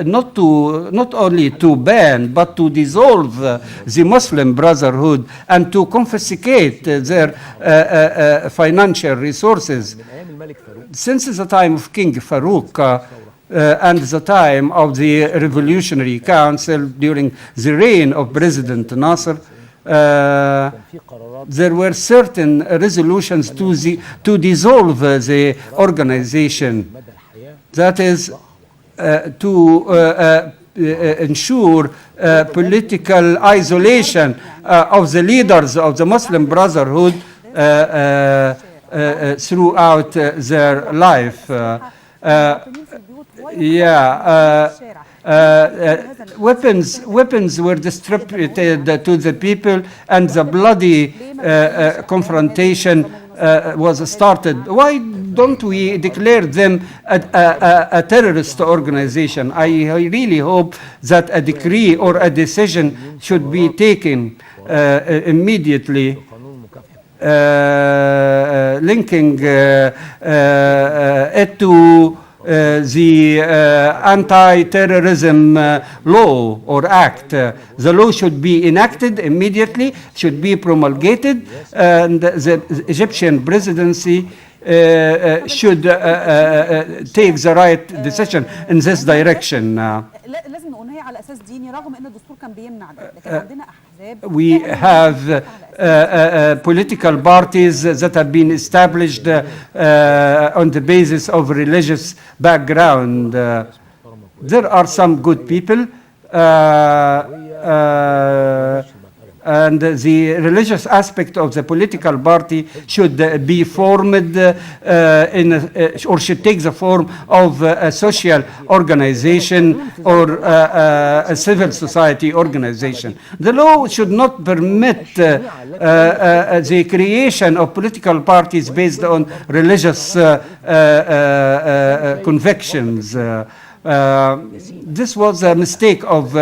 Speaker 3: not only to ban, but to dissolve the Muslim Brotherhood and to confiscate their financial resources, since the time of King Farouk, and the time of the Revolutionary Council during the reign of President Nasser, there were certain resolutions to dissolve the organization. That is to ensure political isolation of the leaders of the Muslim Brotherhood throughout their life. Weapons were distributed to the people, and the bloody confrontation was started. Why don't we declare them a terrorist organization? I really hope that a decree or a decision should be taken immediately, linking it to the anti-terrorism law or act. The law should be enacted immediately, should be promulgated, and the Egyptian presidency should take the right decision in this direction.
Speaker 1: لازم نقول هي على اساس ديني رغم ان الدستور كان بيمنع ده، لكن عندنا احزاب.
Speaker 3: We have political parties that have been established on the basis of religious background. There are some good people, and the religious aspect of the political party should be formed or should take the form of a social organization or a civil society organization. The law should not permit the creation of political parties based on religious convictions. This was a mistake of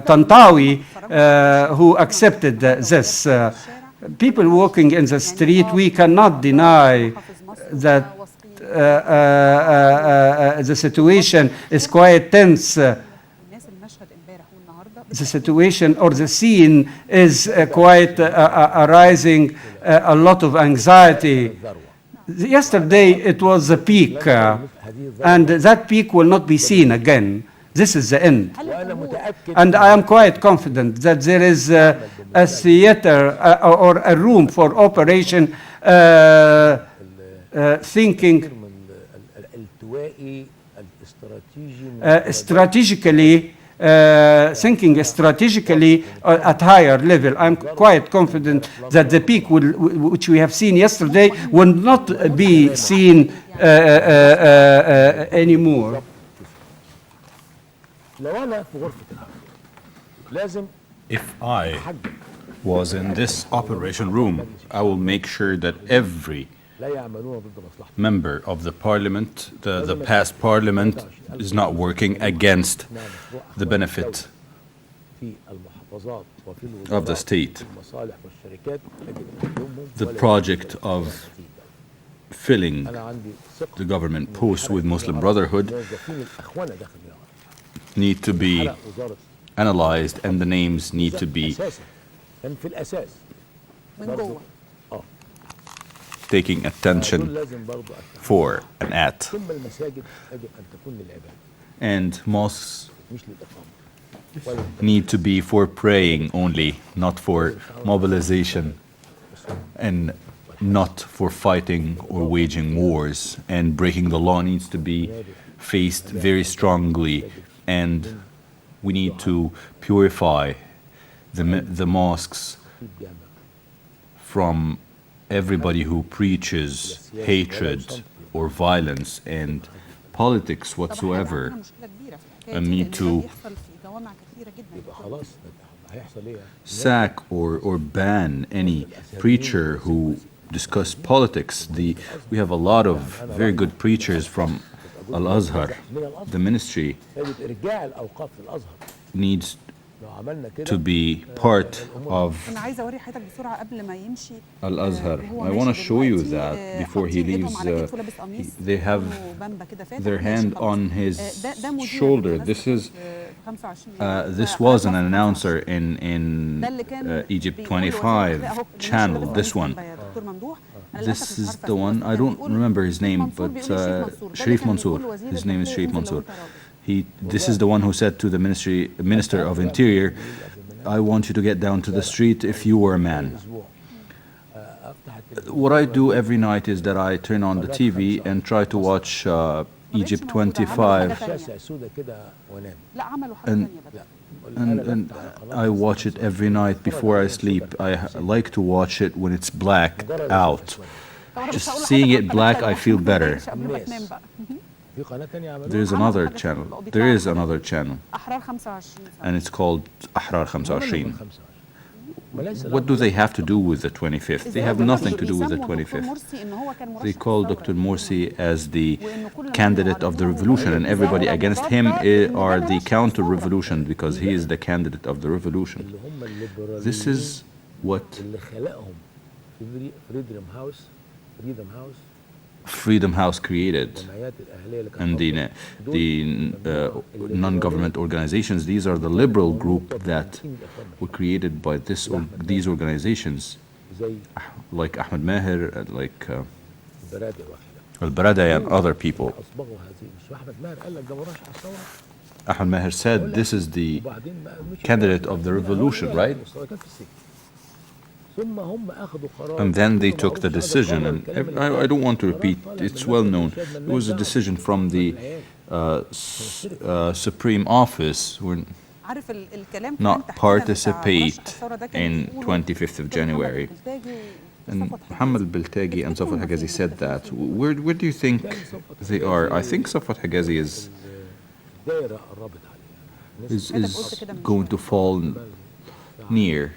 Speaker 3: Tantawi, who accepted this. People walking in the street, we cannot deny that the situation is quite tense. The situation or the scene is quite arising a lot of anxiety. Yesterday it was a peak, and that peak will not be seen again. This is the end. And I am quite confident that there is a theater or a room for operation thinking strategically, thinking strategically at higher level. I'm quite confident that the peak which we have seen yesterday will not be seen anymore.
Speaker 2: If I was in this operation room, I will make sure that every member of the parliament, the past parliament, is not working against the benefit of the state. The project of filling the government posts with Muslim Brotherhood need to be analyzed, and the names need to be taking attention for and at. And mosques need to be for praying only, not for mobilization, and not for fighting or waging wars. And breaking the law needs to be faced very strongly, and we need to purify the mosques from everybody who preaches hatred or violence and politics whatsoever, and need to sack or ban any preacher who discuss politics. We have a lot of very good preachers from Al-Azhar. The ministry needs to be part of Al-Azhar. I want to show you that before he leaves. They have their hand on his shoulder. This was an announcer in Egypt 25 channel, this one. This is the one, I don't remember his name, but Sharif Mansour. His name is Sharif Mansour. This is the one who said to the Minister of Interior, I want you to get down to the street if you were a man. What I do every night is that I turn on the TV and try to watch Egypt 25, and I watch it every night before I sleep. I like to watch it when it's blacked out. Just seeing it black, I feel better. There's another channel. There is another channel, and it's called Ahrar 25. What do they have to do with the 25th? They have nothing to do with the 25th. They call Dr. Morsi as the candidate of the revolution, and everybody against him are the counter-revolution, because he is the candidate of the revolution. This is what Freedom House created, and the non-government organizations. These are the liberal group that were created by these organizations, like Ahmed Maher, like Al-Barada and other people. Ahmed Maher said this is the candidate of the revolution, right? And then they took the decision, and I don't want to repeat, it's well known. It was a decision from the Supreme Office not participate in 25th of January. And Muhammad al-Biltagi and Safwat Hagazi said that. Where do you think they are? I think Safwat Hagazi is going to fall near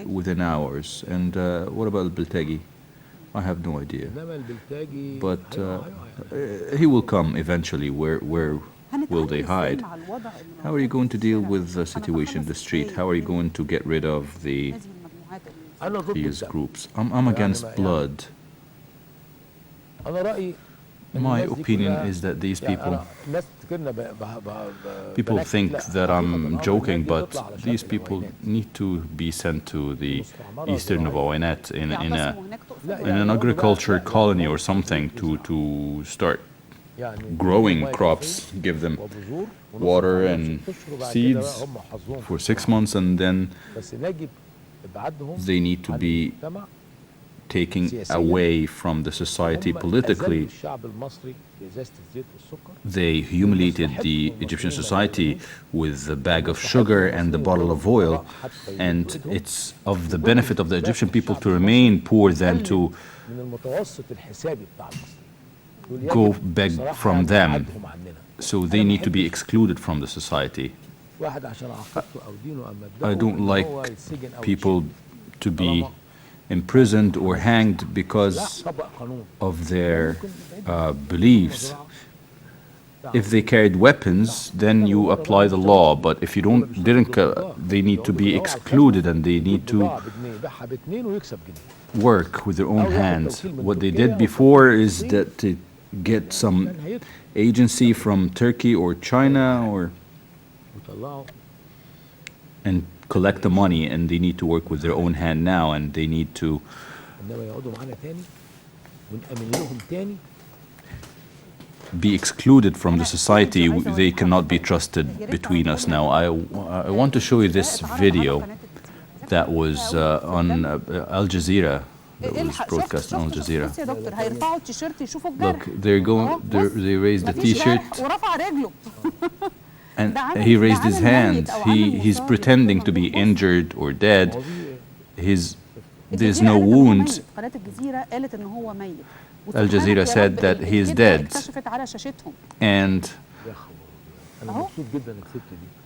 Speaker 2: within hours. And what about al-Biltagi? I have no idea. But he will come eventually. Where will they hide? How are you going to deal with the situation in the street? How are you going to get rid of these groups? I'm against blood. My opinion is that these people think that I'm joking, but these people need to be sent to the eastern of Oinet in an agriculture colony or something to start growing crops, give them water and seeds for 6 months, and then they need to be taken away from the society politically. They humiliated the Egyptian society with a bag of sugar and a bottle of oil, and it's of the benefit of the Egyptian people to remain poor than to go beg from them. So they need to be excluded from the society. I don't like people to be imprisoned or hanged because of their beliefs. If they carried weapons, then you apply the law. But if you didn't, they need to be excluded, and they need to work with their own hands. What they did before is that they get some agency from Turkey or China and collect the money, and they need to work with their own hand now, and they need to be excluded from the society. They cannot be trusted between us now. I want to show you this video that was on Al Jazeera. That was broadcast on Al Jazeera. Look, they raised the T-shirt, and he raised his hand. He's pretending to be injured or dead. There's no wound. Al Jazeera said that he is dead. And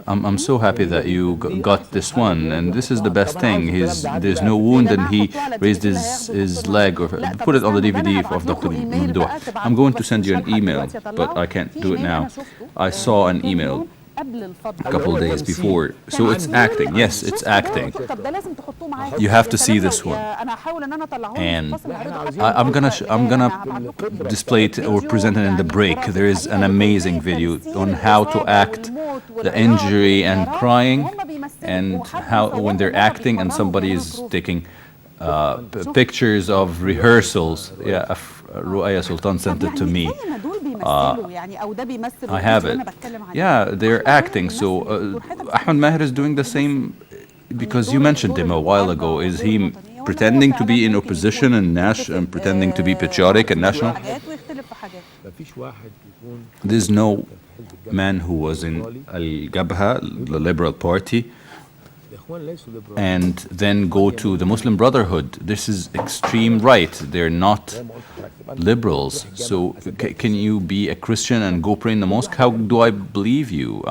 Speaker 2: I'm so happy that you got this one, and this is the best thing. There's no wound, and he raised his leg, or put it on the DVD of Dr. Mamdouh. I'm going to send you an email, but I can't do it now. I saw an email a couple of days before. So it's acting. Yes, it's acting. You have to see this one. And I'm gonna display it or present it in the break. There is an amazing video on how to act the injury and crying, and how when they're acting and somebody is taking pictures of rehearsals. Yeah, Ruaya Sultan sent it to me. I have it. Yeah, they're acting. So Ahmed Maher is doing the same, because you mentioned him a while ago. Is he pretending to be in opposition and pretending to be patriotic and national? There's no man who was in Al-Gabha, the Liberal Party, and then go to the Muslim Brotherhood. This is extreme right. They're not liberals. So can you be a Christian and go pray in the mosque? How do I believe you?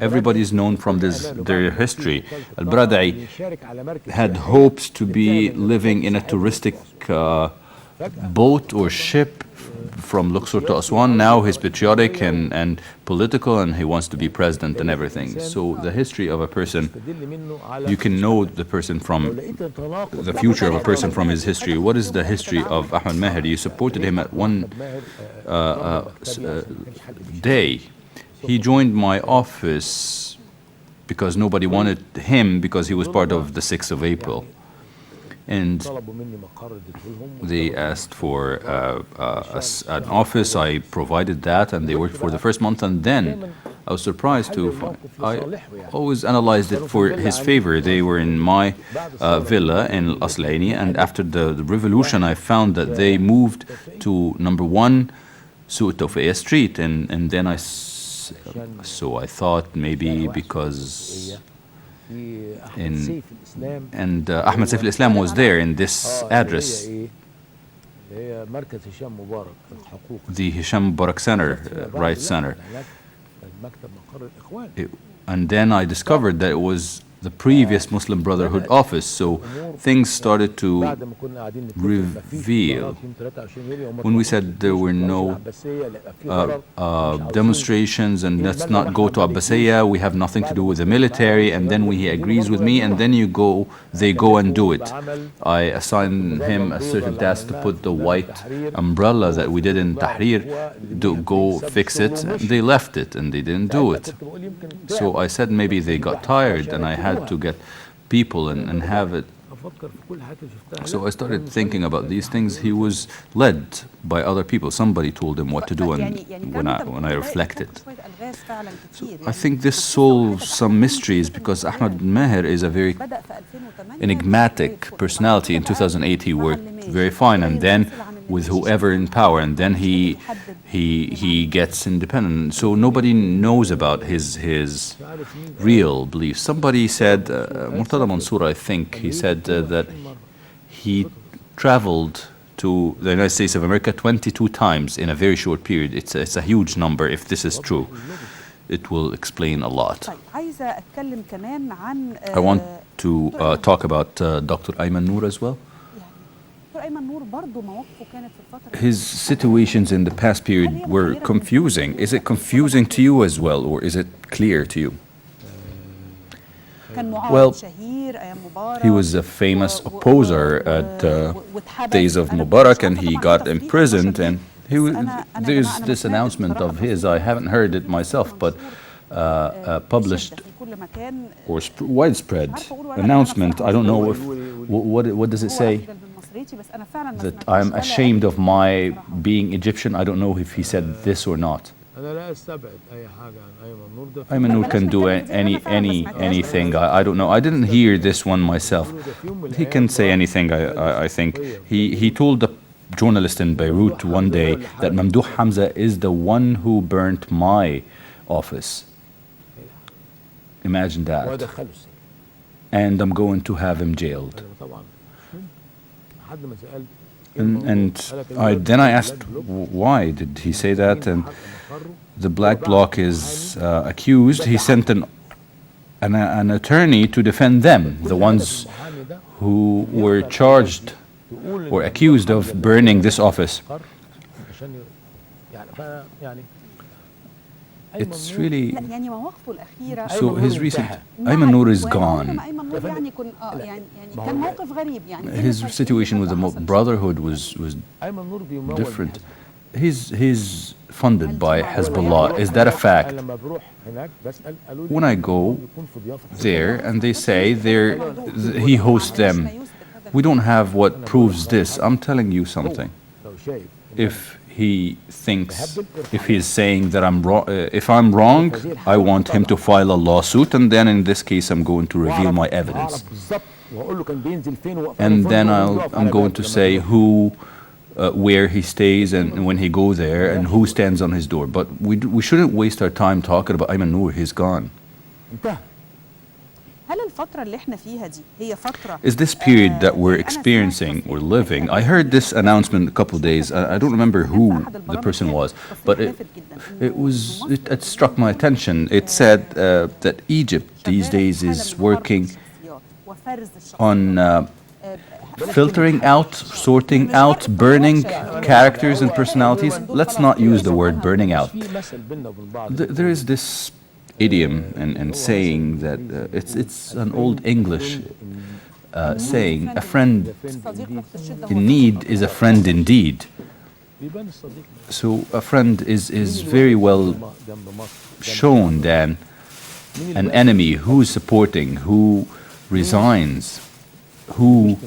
Speaker 2: Everybody's known from their history. Al-Baradei had hopes to be living in a touristic boat or ship from Luxor to Aswan. Now he's patriotic and political, and he wants to be president and everything. So the history of a person, you can know the person from the future of a person from his history. What is the history of Ahmed Maher? You supported him at one day. He joined my office because nobody wanted him, because he was part of the 6th of April. And they asked for an office. I provided that, and they worked for the first month. And then I was surprised I always analyzed it for his favor. They were in my villa in Al-Aslaini, and after the revolution, I found that they moved to number 1 Sout Tawfiqiyya Street, and then so I thought maybe because. Ahmed Saif al-Islam was there in this address, the Hisham Mubarak Center, Right Center. And then I discovered that it was the previous Muslim Brotherhood office. So things started to reveal. When we said there were no demonstrations and let's not go to Abbasiyya, we have nothing to do with the military, and then he agrees with me, and then they go and do it. I assign him a certain task to put the white umbrella that we did in Tahrir, to go fix it. They left it and they didn't do it. So I said maybe they got tired and I had to get people and have it. So I started thinking about these things. He was led by other people. Somebody told him what to do, and when I reflected. So I think this solves some mysteries, because Ahmed Maher is a very enigmatic personality. In 2008 he worked very fine, and then with whoever in power, and then he gets independent. So nobody knows about his real beliefs. Somebody said, Murtada Mansour, I think, he said that he traveled to the United States of America 22 times in a very short period. It's a huge number. If this is true, it will explain a lot. I want to talk about Dr. Ayman Noor as well. His situations in the past period were confusing. Is it confusing to you as well, or is it clear to you? Well, he was a famous opposer at days of Mubarak, and he got imprisoned, and there's this announcement of his, I haven't heard it myself, but published or widespread announcement. I don't know if, what does it say? That I'm ashamed of my being Egyptian. I don't know if he said this or not. Ayman Noor can do anything. I don't know. I didn't hear this one myself. He can say anything, I think. He told the journalist in Beirut one day that Mamdouh Hamza is the one who burnt my office. Imagine that. And I'm going to have him jailed. And then I asked, why did he say that? And the Black Bloc is accused. He sent an attorney to defend them, the ones who were charged or accused of burning this office. It's really, so his recent, Ayman Noor is gone. His situation with the Brotherhood was different. He's funded by Hezbollah. Is that a fact? When I go there and they say he hosts them, we don't have what proves this. I'm telling you something. If he is saying that I'm wrong, if I'm wrong, I want him to file a lawsuit, and then in this case I'm going to reveal my evidence. And then I'm going to say where he stays and when he goes there and who stands on his door. But we shouldn't waste our time talking about Ayman Noor. He's gone. Is this period that we're experiencing or living? I heard this announcement a couple of days. I don't remember who the person was, but it struck my attention. It said that Egypt these days is working on filtering out, sorting out, burning characters and personalities. Let's not use the word burning out. There is this idiom and saying that it's an old English saying, a friend in need is a friend indeed. So a friend is very well shown than an enemy who is supporting, who resigns, who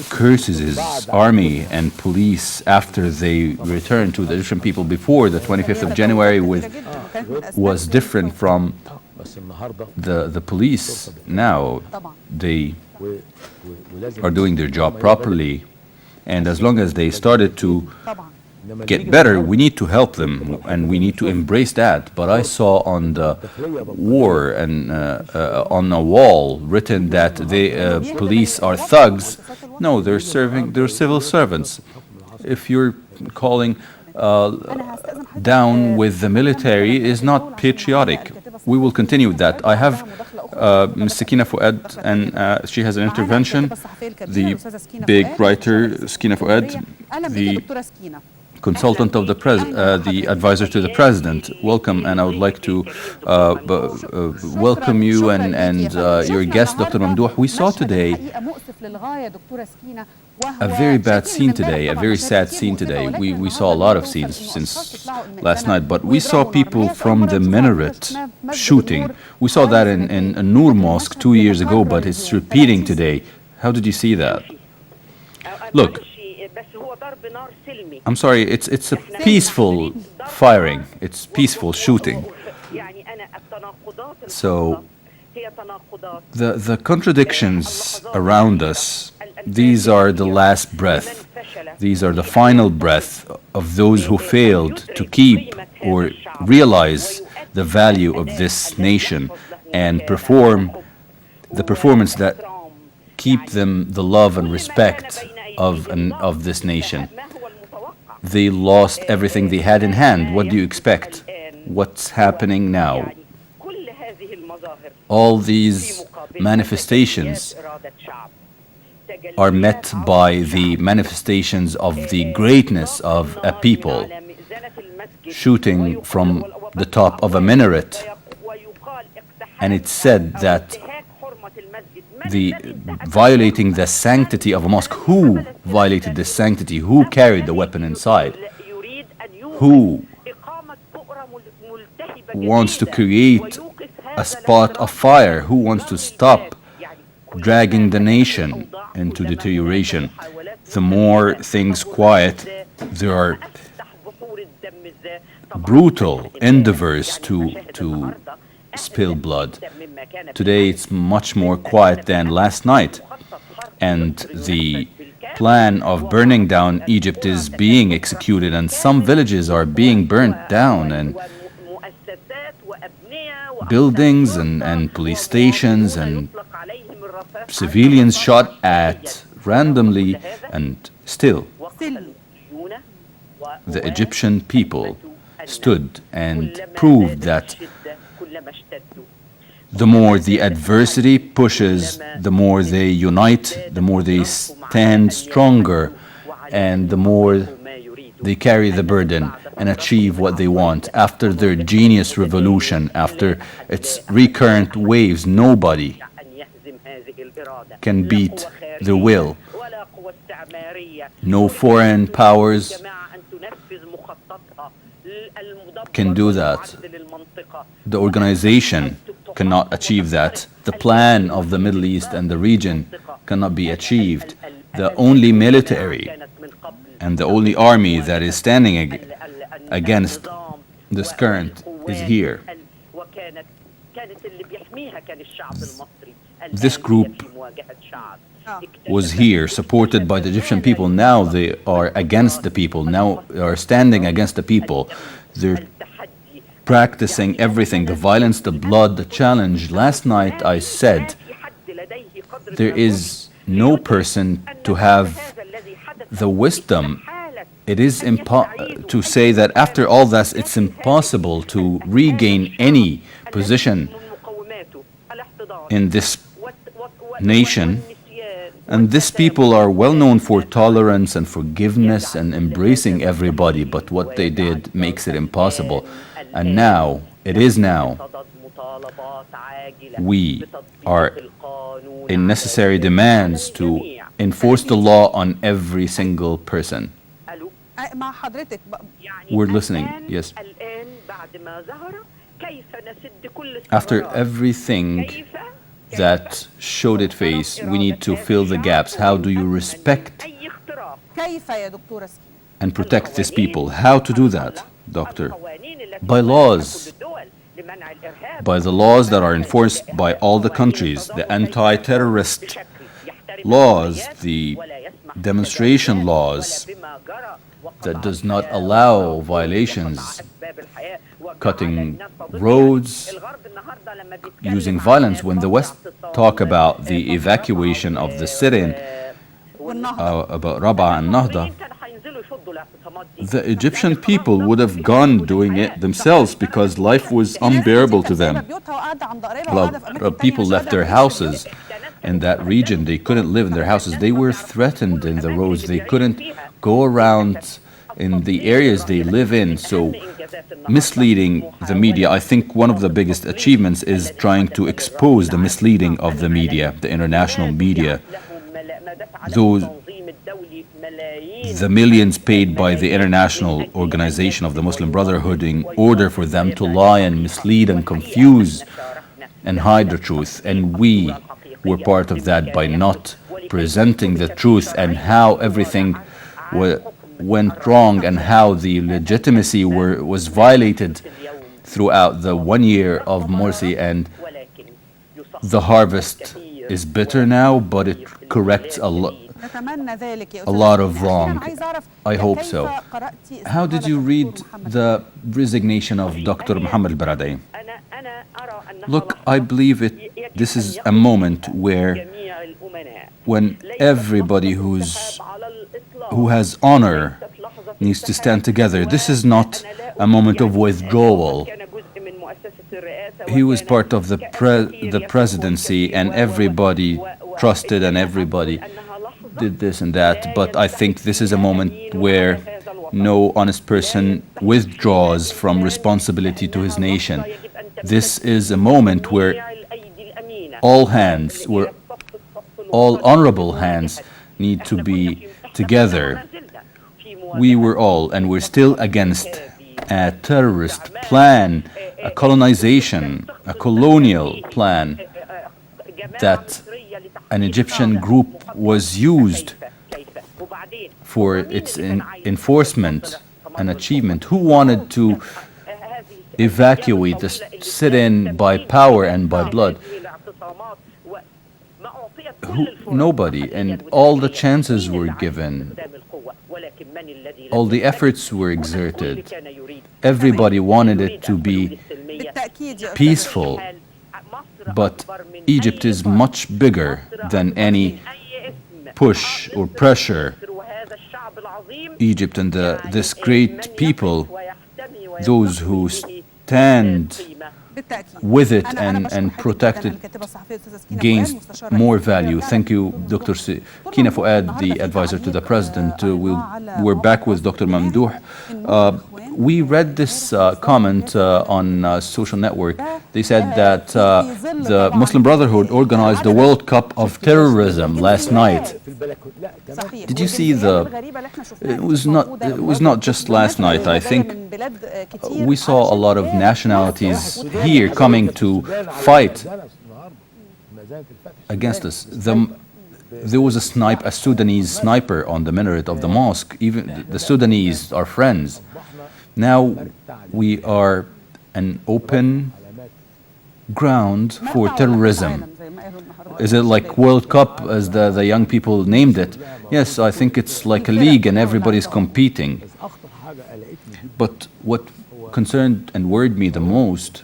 Speaker 2: curses his army and police after they return to the Egyptian people. Before the 25th of January was different from the police. Now they are doing their job properly, and as long as they started to get better, we need to help them and we need to embrace that. But I saw on the war and on a wall written that the police are thugs. No, they're civil servants. If you're calling down with the military, is not patriotic. We will continue with that. I have Ms. Sakina Fuad, and she has an intervention. The big writer, Sakina Fuad, the consultant of the advisor to the president. Welcome, and I would like to welcome you and your guest, Dr. Mamdouh. We saw today a very bad scene today, a very sad scene today. We saw a lot of scenes since last night, but we saw people from the minaret shooting. We saw that in Noor Mosque 2 years ago, but it's repeating today. How did you see that? Look, I'm sorry, it's a peaceful firing. It's peaceful shooting. So the contradictions around us, these are the last breath. These are the final breath of those who failed to keep or realize the value of this nation and perform the performance that keep them the love and respect of this nation. They lost everything they had in hand. What do you expect? What's happening now? All these manifestations are met by the manifestations of the greatness of a people. Shooting from the top of a minaret, and it's said that violating the sanctity of a mosque. Who violated the sanctity? Who carried the weapon inside? Who wants to create a spot of fire? Who wants to stop dragging the nation into deterioration? The more things quiet, there are brutal endeavors to spill blood. Today it's much more quiet than last night, and the plan of burning down Egypt is being executed, and some villages are being burnt down, and buildings and police stations and civilians shot at randomly, and still the Egyptian people stood and proved that the more the adversity pushes, the more they unite, the more they stand stronger, and the more they carry the burden and achieve what they want. After their genius revolution, after its recurrent waves, nobody can beat their will. No foreign powers can do that. The organization cannot achieve that. The plan of the Middle East and the region cannot be achieved. The only military and the only army that is standing against this current is here. This group was here, supported by the Egyptian people. Now they are against the people. Now they are standing against the people. They're practicing everything, the violence, the blood, the challenge. Last night I said there is no person to have the wisdom. It is to say that after all that, it's impossible to regain any position in this nation. And these people are well known for tolerance and forgiveness and embracing everybody, but what they did makes it impossible. And now, it is now, we are in necessary demands to enforce the law on every single person. We're listening, yes. After everything that showed its face, we need to fill the gaps. How do you respect and protect these people? How to do that, Doctor? By laws. By the laws that are enforced by all the countries, the anti-terrorist laws, the demonstration laws that does not allow violations, cutting roads, using violence. When the West talk about the evacuation of the city, about Rabaa and Nahda, the Egyptian people would have gone doing it themselves because life was unbearable to them. A lot of people left their houses in that region. They couldn't live in their houses. They were threatened in the roads. They couldn't go around in the areas they live in. So misleading the media, I think one of the biggest achievements is trying to expose the misleading of the media, the international media. The millions paid by the international organization of the Muslim Brotherhood in order for them to lie and mislead and confuse and hide the truth. And we were part of that by not presenting the truth and how everything went wrong and how the legitimacy was violated throughout the 1 year of Morsi. And the harvest is bitter now, but it corrects a lot of wrong. I hope so. How did you read the resignation of Dr. Mohammed Baradei? Look, I believe this is a moment when everybody who has honor needs to stand together. This is not a moment of withdrawal. He was part of the presidency, and everybody trusted and everybody did this and that. But I think this is a moment where no honest person withdraws from responsibility to his nation. This is a moment where all honorable hands need to be together. We were all, and we're still against a terrorist plan, a colonization, a colonial plan that an Egyptian group was used for its enforcement and achievement. Who wanted to evacuate the sit-in by power and by blood? Nobody, and all the chances were given. All the efforts were exerted. Everybody wanted it to be peaceful. But Egypt is much bigger than any push or pressure. Egypt and this great people, those who stand with it and protect it, gains more value. Thank you, Dr. Kina Fouad, the advisor to the president. We're back with Dr. Mamdouh. We read this comment on social network. They said that the Muslim Brotherhood organized the World Cup of Terrorism last night. Did you see it was not just last night. I think we saw a lot of nationalities here coming to fight against us. There was a Sudanese sniper on the minaret of the mosque. Even the Sudanese are friends. Now we are an open ground for terrorism. Is it like World Cup, as the young people named it? Yes, I think it's like a league and everybody's competing. But what concerned and worried me the most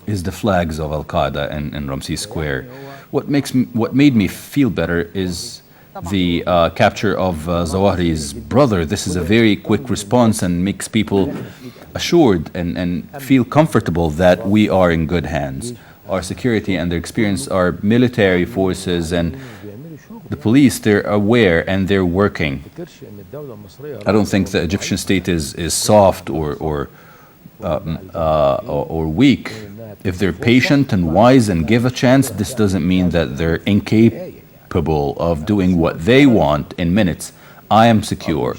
Speaker 2: is the flags of Al-Qaeda in Ramses Square. What made me feel better is the capture of Zawahiri's brother. This is a very quick response and makes people assured and feel comfortable that we are in good hands. Our security and their experience, our military forces and the police, they're aware and they're working. I don't think the Egyptian state is soft or weak. If they're patient and wise and give a chance, this doesn't mean that they're incapable of doing what they want in minutes. I am secure,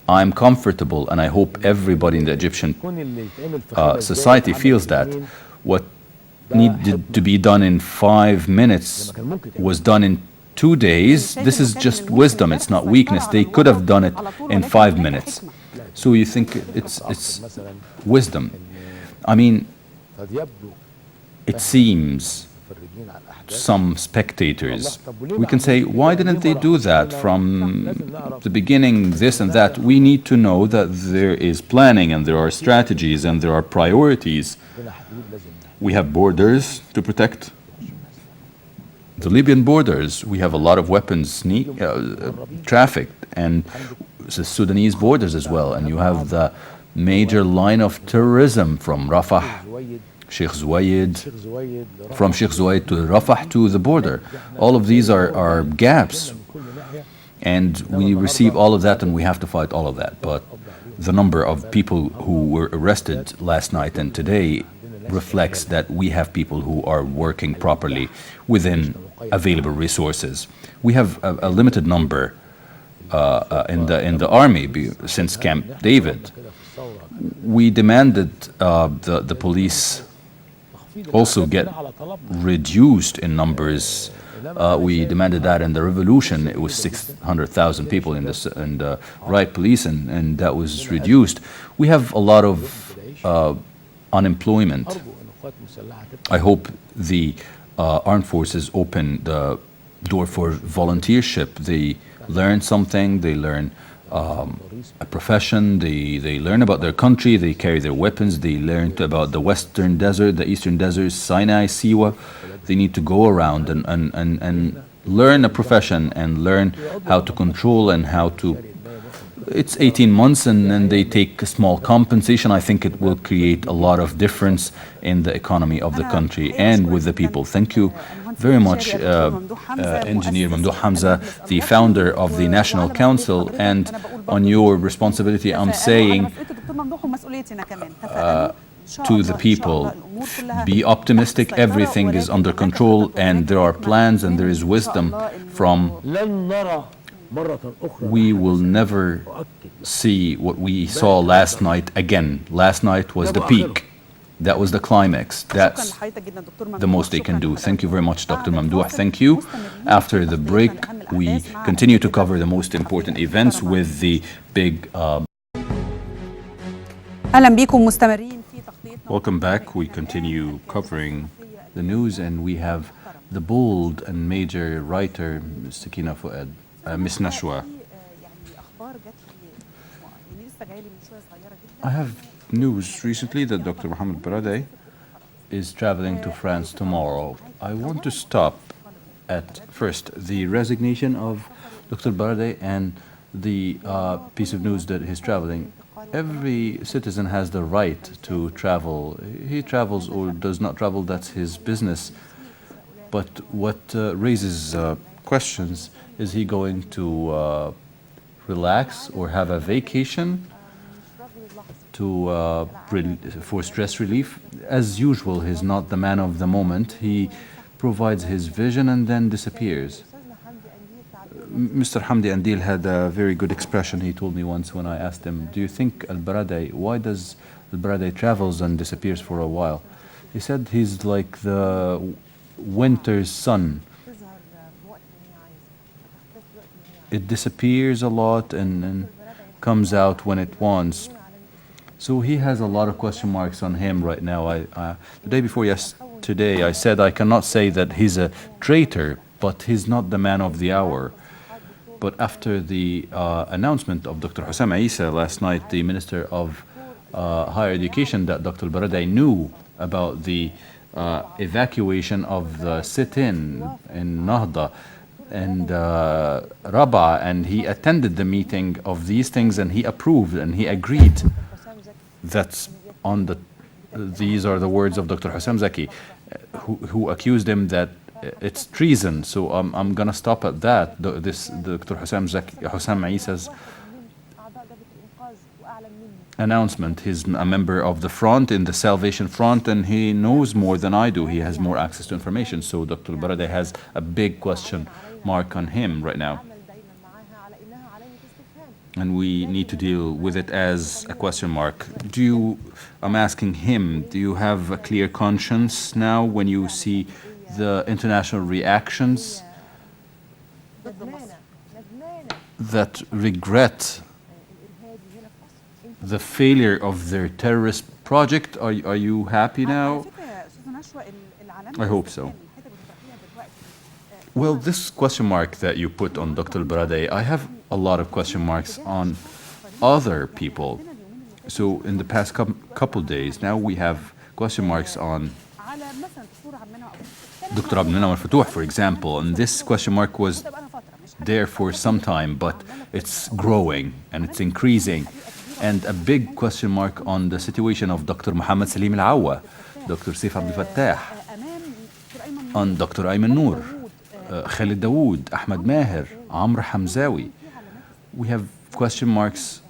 Speaker 2: I'm comfortable, and I hope everybody in the Egyptian society feels that. What needed to be done in 5 minutes was done in 2 days. This is just wisdom, it's not weakness. They could have done it in 5 minutes. So you think it's wisdom. I mean, it seems some spectators, we can say, why didn't they do that from the beginning, this and that? We need to know that there is planning and there are strategies and there are priorities. We have borders to protect. the Libyan borders, we have a lot of weapons trafficked, and the Sudanese borders as well. And you have the major line of terrorism from Rafah, Sheikh Zuwaid, from Sheikh Zuwaid to Rafah to the border. All of these are gaps. And we receive all of that, and we have to fight all of that. But the number of people who were arrested last night and today reflects that we have people who are working properly within available resources. We have a limited number in the army since Camp David. We demanded the police also get reduced in numbers. We demanded that in the revolution. It was 600,000 people in the riot police, and that was reduced. We have a lot of unemployment. I hope the armed forces open the door for volunteership. They learn something, they learn a profession, they learn about their country, they carry their weapons, they learn about the western desert, the eastern desert, Sinai, Siwa. They need to go around and learn a profession and learn how to control and how to. It's 18 months and then they take a small compensation. I think it will create a lot of difference in the economy of the country and with the people. Thank you very much, Engineer Mamdouh Hamza, the founder of the National Council. And on your responsibility, I'm saying to the people, be optimistic, everything is under control and there are plans and there is wisdom from. We will never see what we saw last night again. Last night was the peak. That was the climax. That's the most they can do. Thank you very much, Dr. Mamdouh. Thank you. After the break, we continue to cover the most important events with the big... Welcome back. We continue covering the news, and we have the bold and major writer, Sakina Fuad. Miss Nashwa. I have news recently that Dr. Mohammed Baradei is traveling to France tomorrow. I want to stop at first the resignation of Dr. Baradei and the piece of news that he's traveling. Every citizen has the right to travel. He travels or does not travel, that's his business. But what raises questions, is he going to relax or have a vacation for stress relief? As usual, he's not the man of the moment. He provides his vision and then disappears. Mr. Hamdi Andil had a very good expression. He told me once when I asked him, do you think why does Al-Baradei travels and disappears for a while? He said he's like the winter's sun. It disappears a lot and comes out when it wants. So he has a lot of question marks on him right now. The day before yesterday, I said I cannot say that he's a traitor, but he's not the man of the hour. But after the announcement of Dr. Hussam Isa last night, the Minister of Higher Education, that Dr. Baradei knew about the evacuation of the sit-in Nahda and Rabaa, and he attended the meeting of these things and he approved and he agreed. That's on these are the words of Dr. Hussam Zaki, who accused him that it's treason. So I'm gonna stop at that. This Dr. Hussam Isa's announcement. He's a member of the front, in the Salvation Front, and he knows more than I do. He has more access to information. So Dr. Baradei has a big question mark on him right now. And we need to deal with it as a question mark. I'm asking him, do you have a clear conscience now when you see the international reactions that regret the failure of their terrorist project? Are you happy now? I hope so. Well, this question mark that you put on Dr. Baradei, I have a lot of question marks on other people. So in the past couple days, now we have question marks on Dr. Abdel al-Fatouh, for example, and this question mark was there for some time, but it's growing and it's increasing. And a big question mark on the situation of Dr. Muhammad Salim al-Awa, Dr. Saif Abdel Fattah, on Dr. Ayman Noor, Khalid Dawood, Ahmed Maher, Amr Hamzawi. We have question marks.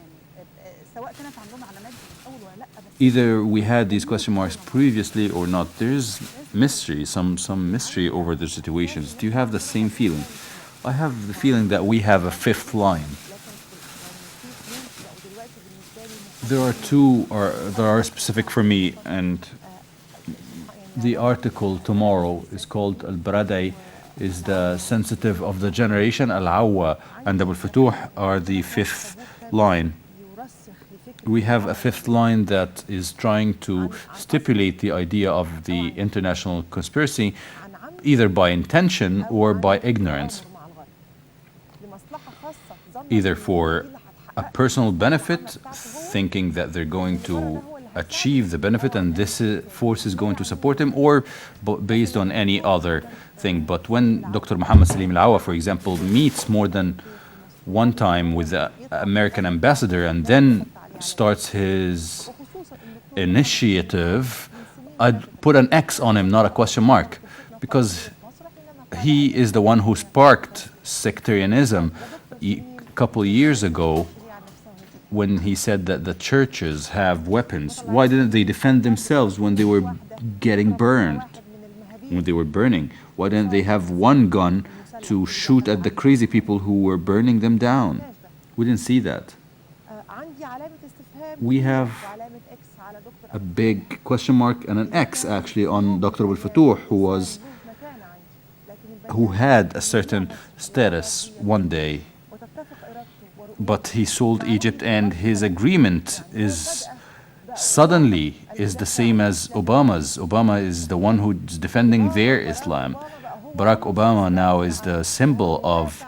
Speaker 2: Either we had these question marks previously or not. There's mystery, some mystery over the situations. Do you have the same feeling? I have the feeling that we have a fifth line. There are two that are specific for me, and the article tomorrow is called Al-Baradei, is the sensitive of the generation. Al-Awa and Abu al-Futuh are the fifth line. We have a fifth line that is trying to stipulate the idea of the international conspiracy, either by intention or by ignorance, either for a personal benefit, thinking that they're going to achieve the benefit and this force is going to support him, or based on any other thing. But when Dr. Muhammad Salim al-Awa, for example, meets more than one time with the American ambassador and then starts his initiative, I'd put an X on him, not a question mark, because he is the one who sparked sectarianism a couple of years ago when he said that the churches have weapons. Why didn't they defend themselves when they were getting burned, when they were burning? Why didn't they have one gun to shoot at the crazy people who were burning them down? We didn't see that. We have a big question mark and an X actually on Dr. al-Fatouh, who had a certain status one day, but he sold Egypt, and his agreement is suddenly is the same as Obama's. Obama is the one who's defending their Islam. Barack Obama now is the symbol of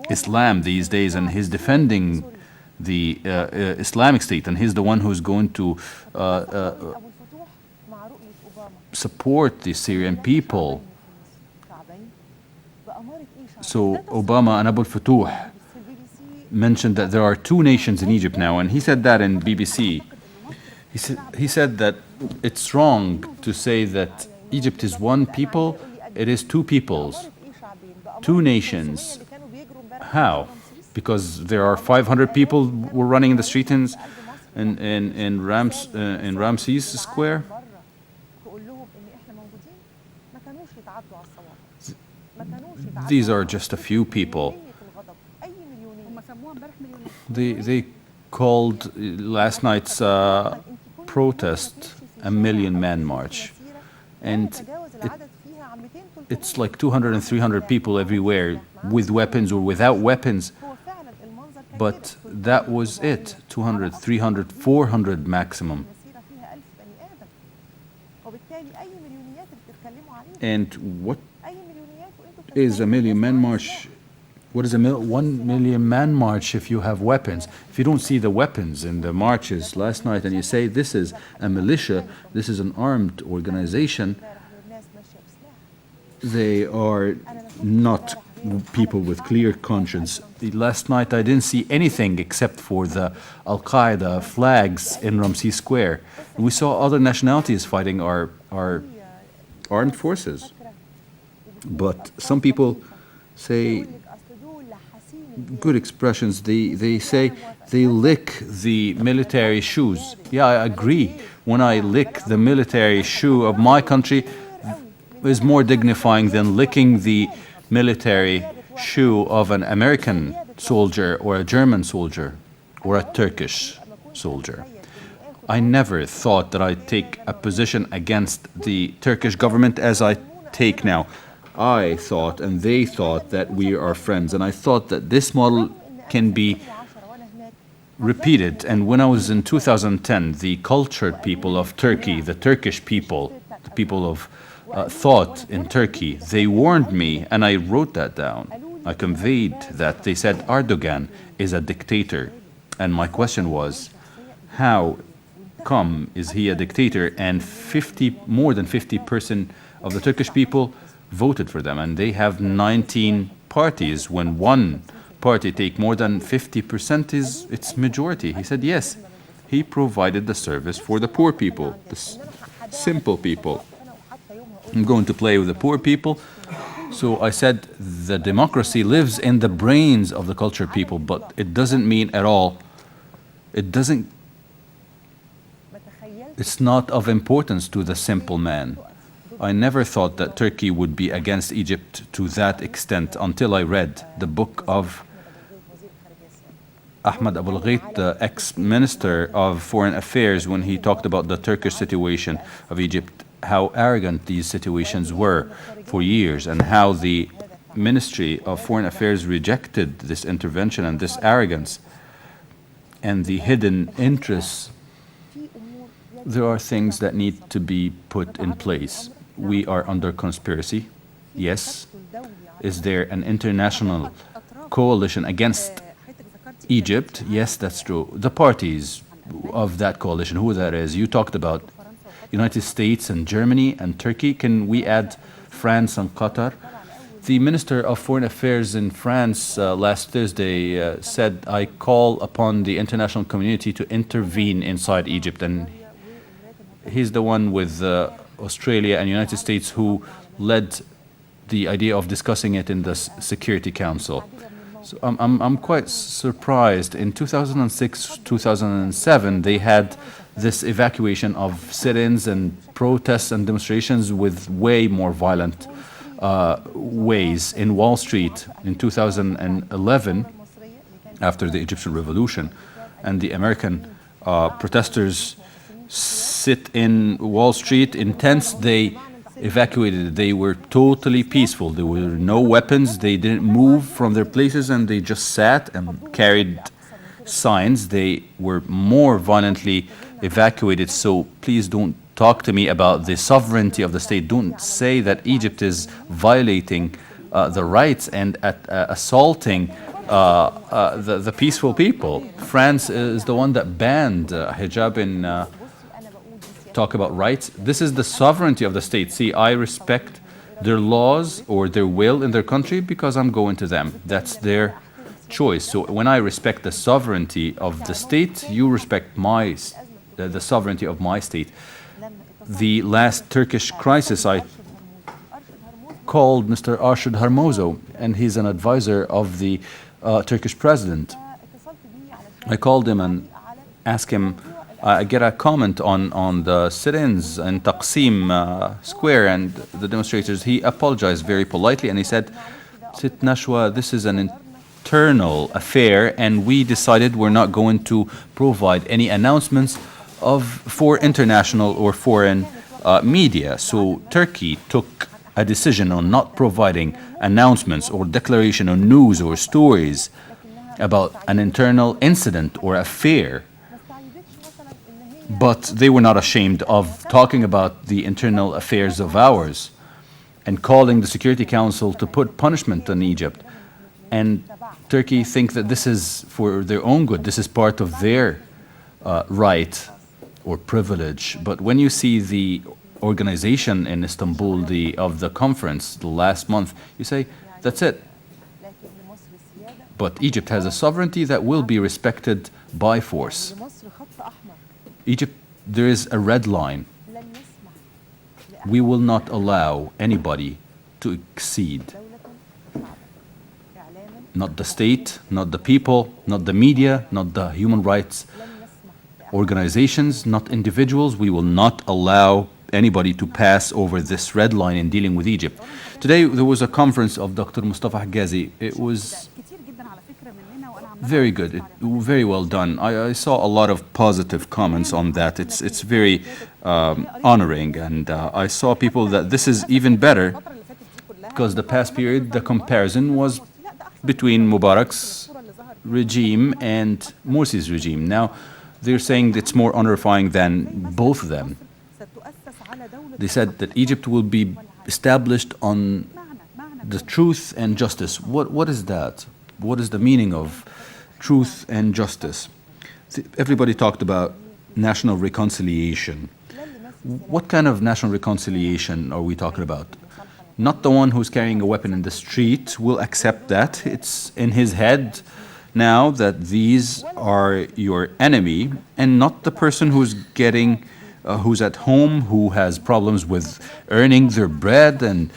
Speaker 2: Islam these days, and he's defending the Islamic State, and he's the one who's going to support the Syrian people. So Obama and Abu al-Futuh mentioned that there are two nations in Egypt now, and he said that in BBC. He said that it's wrong to say that Egypt is one people. It is two peoples, two nations. How? Because there are 500 people who were running in the street in Ramses Square. These are just a few people. They called last night's protest a million-man march. And it's like 200 and 300 people everywhere, with weapons or without weapons. But that was it, 200, 300, 400 maximum. And what is a million-man march? What is a 1 million man march if you have weapons? If you don't see the weapons in the marches last night and you say this is a militia, this is an armed organization, they are not people with clear conscience. Last night I didn't see anything except for the Al-Qaeda flags in Ramses Square. We saw other nationalities fighting our armed forces. But some people say good expressions. They say they lick the military shoes. Yeah, I agree. When I lick the military shoe of my country, is more dignifying than licking the military shoe of an American soldier or a German soldier or a Turkish soldier. I never thought that I'd take a position against the Turkish government as I take now. I thought and they thought that we are friends, and I thought that this model can be repeated. And when I was in 2010, the cultured people of Turkey, the Turkish people, the people of thought in Turkey, they warned me, and I wrote that down. I conveyed that. They said Erdogan is a dictator. And my question was, how come? Is he a dictator? And more than 50% of the Turkish people voted for them, and they have 19 parties. When one party take more than 50%, it's majority. He said yes. He provided the service for the poor people, the simple people. I'm going to play with the poor people. So I said the democracy lives in the brains of the cultured people, but it doesn't mean at all, it's not of importance to the simple man. I never thought that Turkey would be against Egypt to that extent until I read the book of Ahmad Abul Ghait, the ex-minister of foreign affairs, when he talked about the Turkish situation of Egypt, how arrogant these situations were for years, and how the Ministry of Foreign Affairs rejected this intervention and this arrogance and the hidden interests. There are things that need to be put in place. We are under conspiracy, yes. Is there an international coalition against Egypt? Yes, that's true. The parties of that coalition, who that is, you talked about United States and Germany and Turkey. Can we add France and Qatar? The Minister of Foreign Affairs in France last Thursday said, I call upon the international community to intervene inside Egypt. And he's the one with Australia and United States who led the idea of discussing it in the Security Council. So I'm quite surprised. In 2006, 2007, they had this evacuation of sit-ins and protests and demonstrations with way more violent ways in Wall Street in 2011, after the Egyptian Revolution, and the American protesters sit in Wall Street in tents. They evacuated. They were totally peaceful. There were no weapons. They didn't move from their places, and they just sat and carried signs. They were more violently evacuated. So please don't talk to me about the sovereignty of the state. Don't say that Egypt is violating the rights and assaulting the peaceful people. France is the one that banned hijab in talk about rights. This is the sovereignty of the state. See, I respect their laws or their will in their country because I'm going to them. That's their choice. So when I respect the sovereignty of the state, you respect the sovereignty of my state. The last Turkish crisis, I called Mr. Arshad Harmozo, and he's an advisor of the Turkish president. I called him and asked him, I get a comment on the sit-ins in Taqsim Square and the demonstrators. He apologized very politely and he said, Sit Nashwa, this is an internal affair, and we decided we're not going to provide any announcements for international or foreign media. So Turkey took a decision on not providing announcements or declaration or news or stories about an internal incident or affair. But they were not ashamed of talking about the internal affairs of ours and calling the Security Council to put punishment on Egypt. And Turkey think that this is for their own good. This is part of their right or privilege. But when you see the organization in Istanbul of the conference the last month, you say, that's it. But Egypt has a sovereignty that will be respected by force. Egypt, there is a red line. We will not allow anybody to exceed. Not the state, not the people, not the media, not the human rights organizations, not individuals. We will not allow anybody to pass over this red line in dealing with Egypt. Today there was a conference of Dr. Mustafa Hagazi. It was very good, very well done. I saw a lot of positive comments on that. It's very honoring, and I saw people that this is even better because the past period, the comparison was between Mubarak's regime and Morsi's regime. Now they're saying it's more honorifying than both of them. They said that Egypt will be established on the truth and justice. What is that? What is the meaning of truth and justice? Everybody talked about national reconciliation. What kind of national reconciliation are we talking about? Not the one who's carrying a weapon in the street will accept that. It's in his head now that these are your enemy, and not the person who's getting, who's at home, who has problems with earning their bread and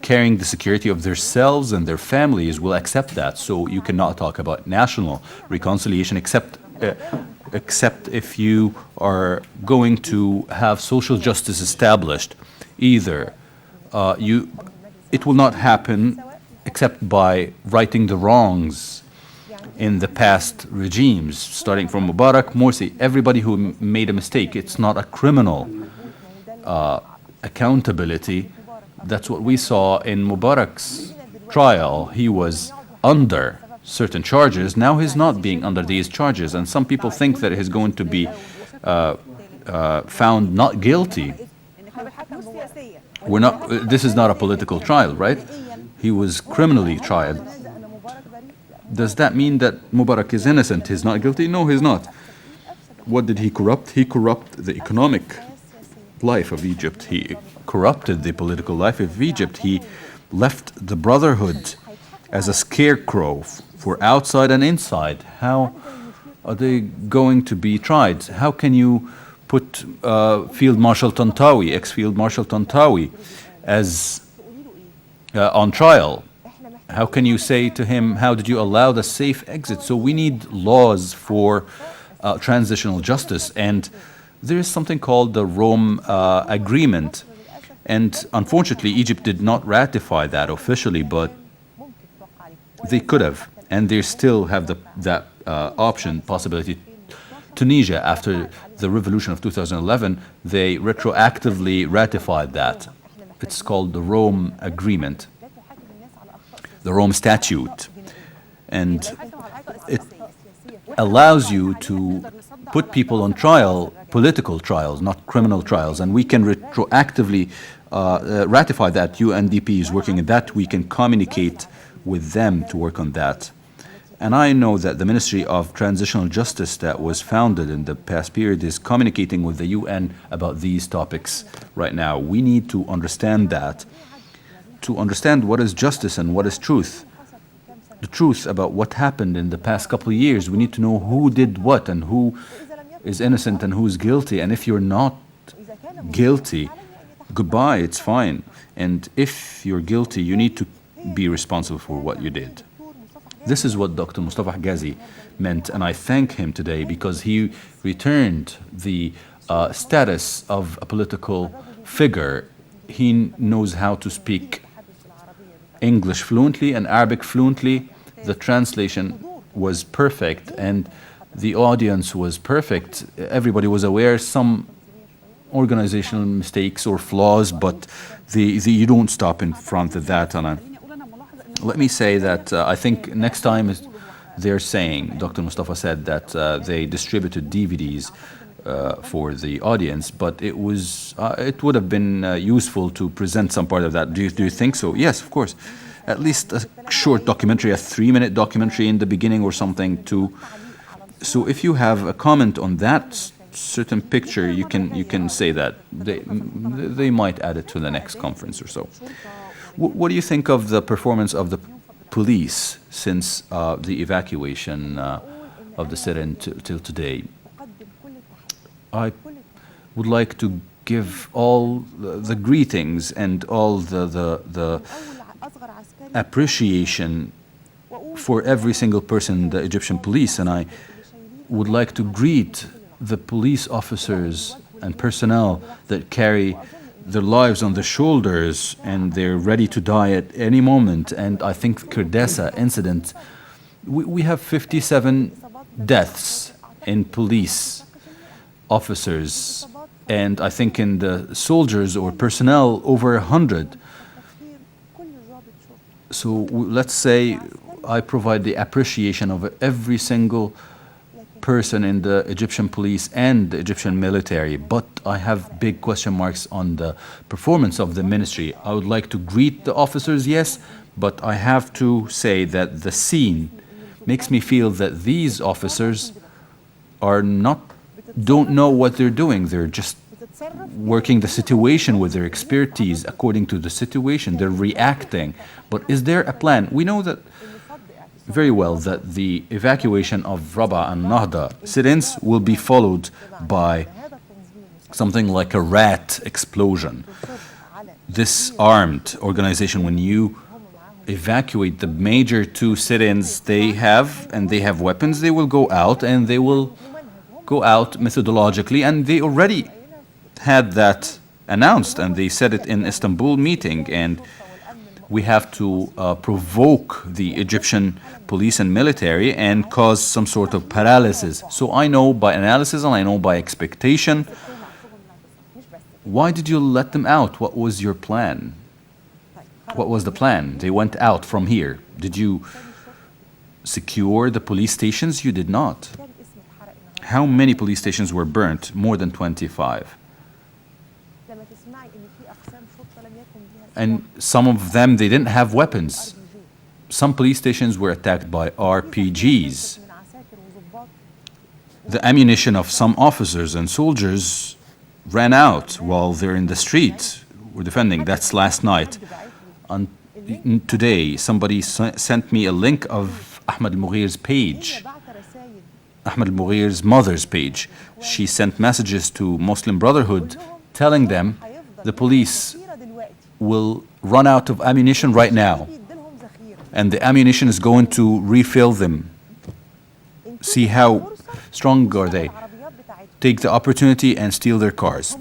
Speaker 2: carrying the security of themselves and their families will accept that. So you cannot talk about national reconciliation except if you are going to have social justice established. Either it will not happen except by righting the wrongs in the past regimes, starting from Mubarak, Morsi, everybody who made a mistake. It's not a criminal accountability. That's what we saw in Mubarak's trial. He was under certain charges. Now he's not being under these charges, and some people think that he's going to be found not guilty. We're not. This is not a political trial, right? He was criminally tried. Does that mean that Mubarak is innocent? He's not guilty? No, he's not. What did he corrupt? He corrupted the economic life of Egypt. He corrupted the political life of Egypt. He left the Brotherhood as a scarecrow for outside and inside. How are they going to be tried? How can you put Field Marshal Tantawi, ex-Field Marshal Tantawi, as on trial? How can you say to him, how did you allow the safe exit? So we need laws for transitional justice. And there is something called the Rome Agreement. And unfortunately, Egypt did not ratify that officially, but they could have. And they still have that option, possibility. Tunisia, after the revolution of 2011, they retroactively ratified that. It's called the Rome Agreement, the Rome Statute. And it allows you to put people on trial, political trials, not criminal trials. And we can retroactively ratify that. UNDP is working on that. We can communicate with them to work on that. And I know that the Ministry of Transitional Justice that was founded in the past period is communicating with the UN about these topics right now. We need to understand that, to understand what is justice and what is truth. The truth about what happened in the past couple of years. We need to know who did what and who is innocent and who is guilty. And if you're not guilty, goodbye, it's fine. And if you're guilty, you need to be responsible for what you did. This is what Dr. Mustafa Hagazi meant, and I thank him today because he returned the status of a political figure. He knows how to speak English fluently and Arabic fluently. The translation was perfect, and the audience was perfect. Everybody was aware some organizational mistakes or flaws, but you don't stop in front of that. And let me say that I think next time they're saying, Dr. Mustafa said that they distributed DVDs for the audience, but it would have been useful to present some part of that. Do you think so? Yes, of course. At least a short documentary, a 3-minute documentary in the beginning or something. So if you have a comment on that certain picture, you can say that. They might add it to the next conference or so. What do you think of the performance of the police since the evacuation of the Syrian till today? I would like to give all the greetings and all the appreciation for every single person in the Egyptian police, and I would like to greet the police officers and personnel that carry their lives on their shoulders and they're ready to die at any moment. And I think the Kurdessa incident, we have 57 deaths in police officers, and I think in the soldiers or personnel over 100. So let's say I provide the appreciation of every single person in the Egyptian police and the Egyptian military, but I have big question marks on the performance of the ministry. I would like to greet the officers, yes, but I have to say that the scene makes me feel that these officers are not don't know what they're doing. They're just working the situation with their expertise according to the situation. They're reacting. But is there a plan? We know that very well that the evacuation of Rabaa and Nahda sit-ins will be followed by something like a rat explosion. This armed organization, when you evacuate the major two sit-ins they have, and they have weapons, they will go out, and they will go out methodologically, and they already had that announced, and they said it in Istanbul meeting, and we have to provoke the Egyptian police and military and cause some sort of paralysis. So I know by analysis and I know by expectation. Why did you let them out? What was your plan? What was the plan? They went out from here. Did you secure the police stations? You did not. How many police stations were burnt? More than 25. And some of them, they didn't have weapons. Some police stations were attacked by RPGs. The ammunition of some officers and soldiers ran out while they're in the street. We're defending. That's last night. Today, somebody sent me a link of Ahmed al-Mughir's page, Ahmed al-Mughir's mother's page. She sent messages to Muslim Brotherhood telling them the police will run out of ammunition right now, and the ammunition is going to refill them. See how strong are they? Take the opportunity and steal their cars.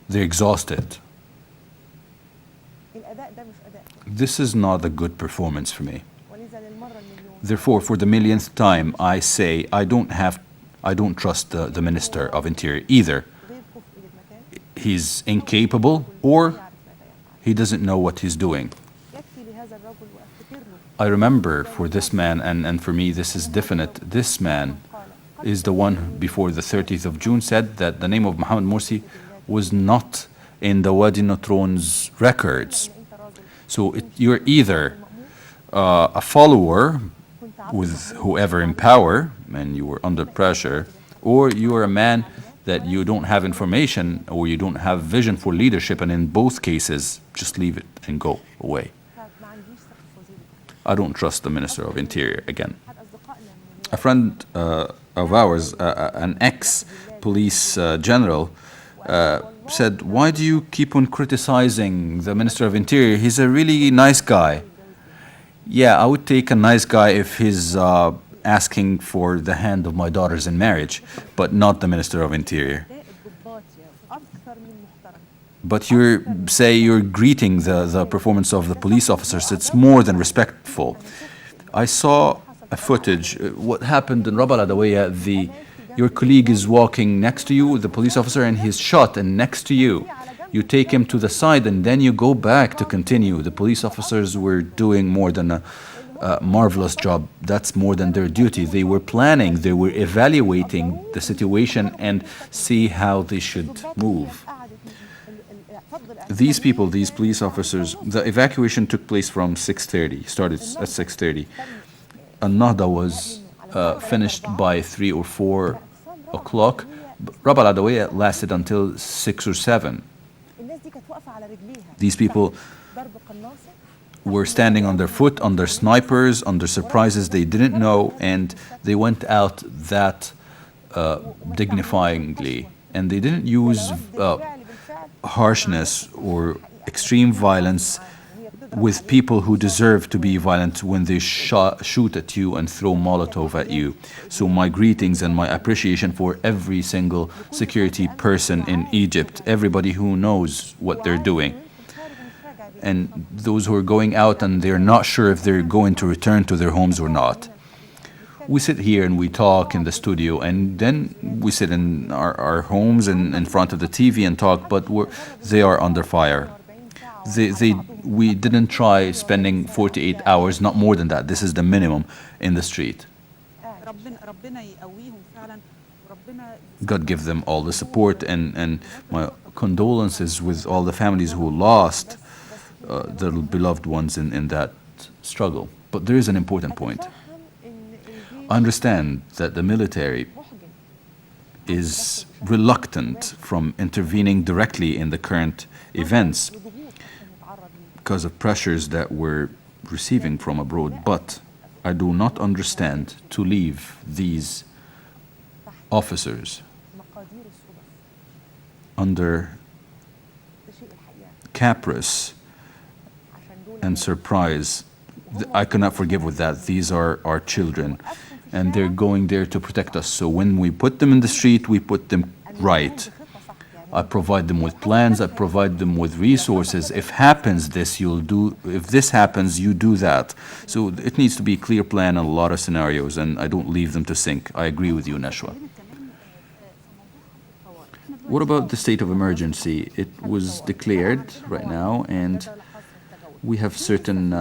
Speaker 2: They're exhausted. This is not a good performance for me. Therefore, for the millionth time, I say I don't trust the Minister of Interior either. He's incapable, or he doesn't know what he's doing. I remember for this man, and for me this is definite, this man is the one before the 30th of June said that the name of Mohammed Morsi was not in the Wadi Natron's records. So you're either a follower with whoever in power and you were under pressure, or you are a man that you don't have information or you don't have vision for leadership, and in both cases, just leave it and go away. I don't trust the Minister of Interior again. A friend of ours, an ex-police general, said, why do you keep on criticizing the Minister of Interior? He's a really nice guy. Yeah, I would take a nice guy if he's asking for the hand of my daughters in marriage, but not the Minister of Interior. But you're greeting the performance of the police officers. It's more than respectful. I saw a footage. What happened in Rabaa al-Adawiyya, your colleague is walking next to you, the police officer, and he's shot, and next to you. You take him to the side, and then you go back to continue. The police officers were doing more than a marvelous job. That's more than their duty. They were planning, they were evaluating the situation and see how they should move. These people, these police officers, the evacuation took place from 6:30, started at 6:30. Al-Nahda was finished by 3 or 4 o'clock. Rabaa al-Adawiyya lasted until 6 or 7. These people were standing on their foot, under snipers, under surprises they didn't know, and they went out that dignifyingly. And they didn't use harshness or extreme violence with people who deserve to be violent when they shoot at you and throw Molotov at you. So my greetings and my appreciation for every single security person in Egypt, everybody who knows what they're doing. And those who are going out and they're not sure if they're going to return to their homes or not. We sit here and we talk in the studio, and then we sit in our homes and in front of the TV and talk, but they are under fire. We didn't try spending 48 hours, not more than that. This is the minimum in the street. God give them all the support, and my condolences with all the families who lost their beloved ones in that struggle. But there is an important point. I understand that the military is reluctant from intervening directly in the current events because of pressures that we're receiving from abroad. But I do not understand to leave these officers under caprice and surprise. I cannot forgive with that. These are our children, and they're going there to protect us. So when we put them in the street, we put them right. I provide them with plans. I provide them with resources. If happens this, you'll do. If this happens, you do that. So it needs to be a clear plan in a lot of scenarios, and I don't leave them to sink. I agree with you, Nashwa. What about the state of emergency? It was declared right now, and we have certain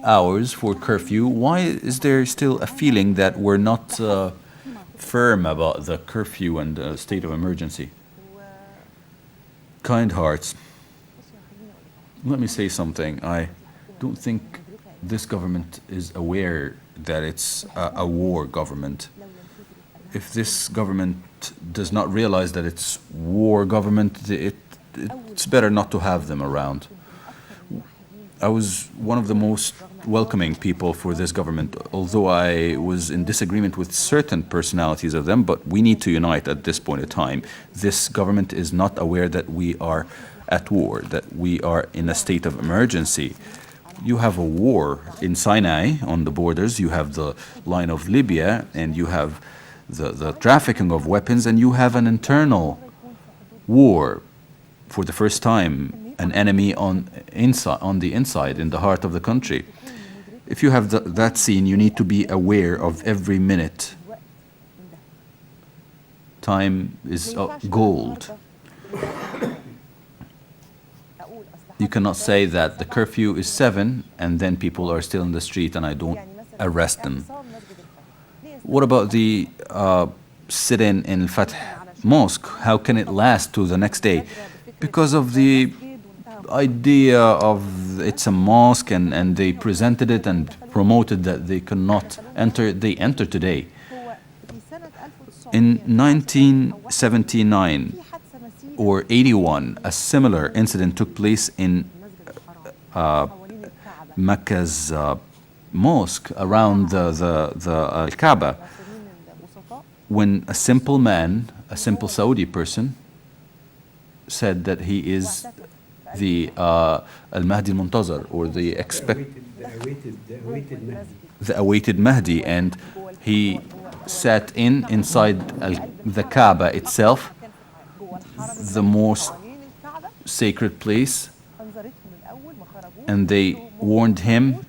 Speaker 2: hours for curfew. Why is there still a feeling that we're not firm about the curfew and the state of emergency? Kind hearts. Let me say something. I don't think this government is aware that it's a war government. If this government does not realize that it's war government, it's better not to have them around. I was one of the most welcoming people for this government, although I was in disagreement with certain personalities of them, but we need to unite at this point in time. This government is not aware that we are at war, that we are in a state of emergency. You have a war in Sinai on the borders, you have the line of Libya, and you have the trafficking of weapons, and you have an internal war for the first time, an enemy on the inside, in the heart of the country. If you have that scene, you need to be aware of every minute. Time is gold. You cannot say that the curfew is 7 and then people are still in the street and I don't arrest them. What about the sit-in in Fath Mosque? How can it last to the next day? Because of the idea of it's a mosque, and they presented it and promoted that they cannot enter. They enter today. In 1979 or 81, a similar incident took place in Mecca's mosque around the Kaaba, when a simple man, a simple Saudi person, said that he is the Al-Mahdi al-Muntazar, or the awaited Mahdi, and he sat inside the Kaaba itself, the most sacred place, and they warned him,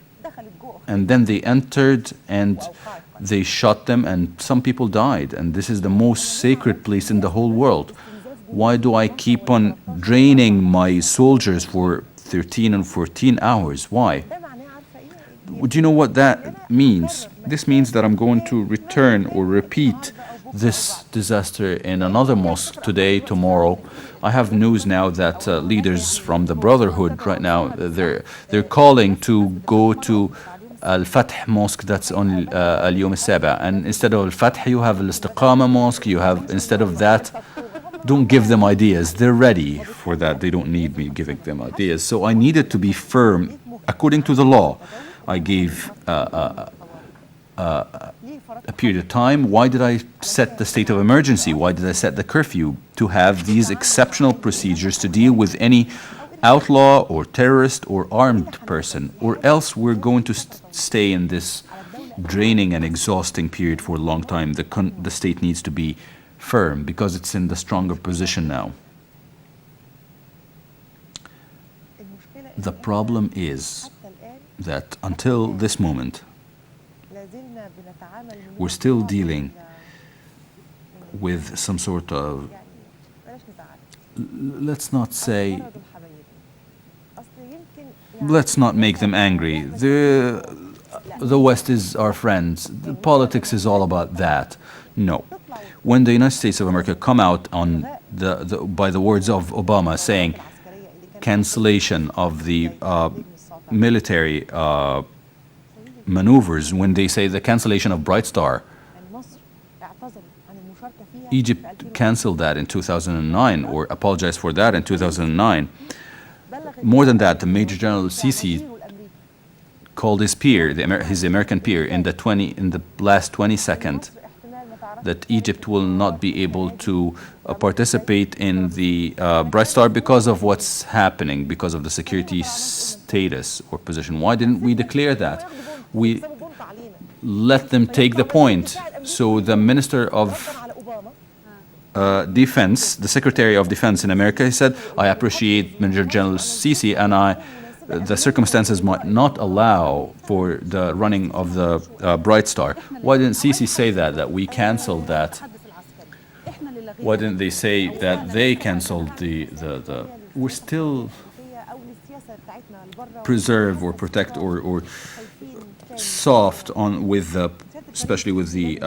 Speaker 2: and then they entered and they shot them, and some people died, and this is the most sacred place in the whole world. Why do I keep on draining my soldiers for 13 and 14 hours? Why? Do you know what that means? This means that I'm going to return or repeat this disaster in another mosque today, tomorrow. I have news now that leaders from the Brotherhood right now, they're calling to go to Al-Fath Mosque, that's on Al-Yom Al-Saba. And instead of Al-Fath, you have Al-Istiqama Mosque, you have, instead of that, don't give them ideas. They're ready for that. They don't need me giving them ideas. So I needed to be firm. According to the law, I gave a period of time. Why did I set the state of emergency? Why did I set the curfew? To have these exceptional procedures to deal with any outlaw or terrorist or armed person, or else we're going to stay in this draining and exhausting period for a long time. The state needs to be firm because it's in the stronger position now. The problem is that until this moment, we're still dealing with some sort of, let's not say, let's not make them angry. The West is our friends. The politics is all about that. No. When the United States of America come out on by the words of Obama saying cancellation of the military maneuvers, when they say the cancellation of Bright Star, Egypt canceled that in 2009 or apologized for that in 2009. More than that, the Major General Sisi called his peer, his American peer, in the last 20 seconds that Egypt will not be able to participate in the Bright Star because of what's happening, because of the security status or position. Why didn't we declare that? We let them take the point. So the Minister of Defense, the Secretary of Defense in America, he said, I appreciate Major General Sisi, and the circumstances might not allow for the running of the Bright Star. Why didn't Sisi say that we canceled that? Why didn't they say that they canceled the we're still preserve or protect or soft on with the, especially with the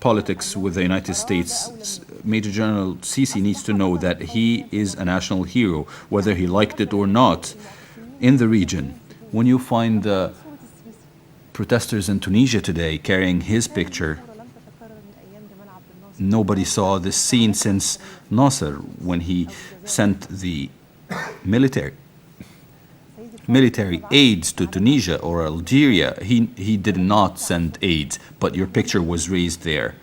Speaker 2: politics with the United States. Major General Sisi needs to know that he is a national hero, whether he liked it or not, in the region. When you find the protesters in Tunisia today carrying his picture, nobody saw this scene since Nasser, when he sent the military aids to Tunisia or Algeria. He did not send aids, but your picture was raised there.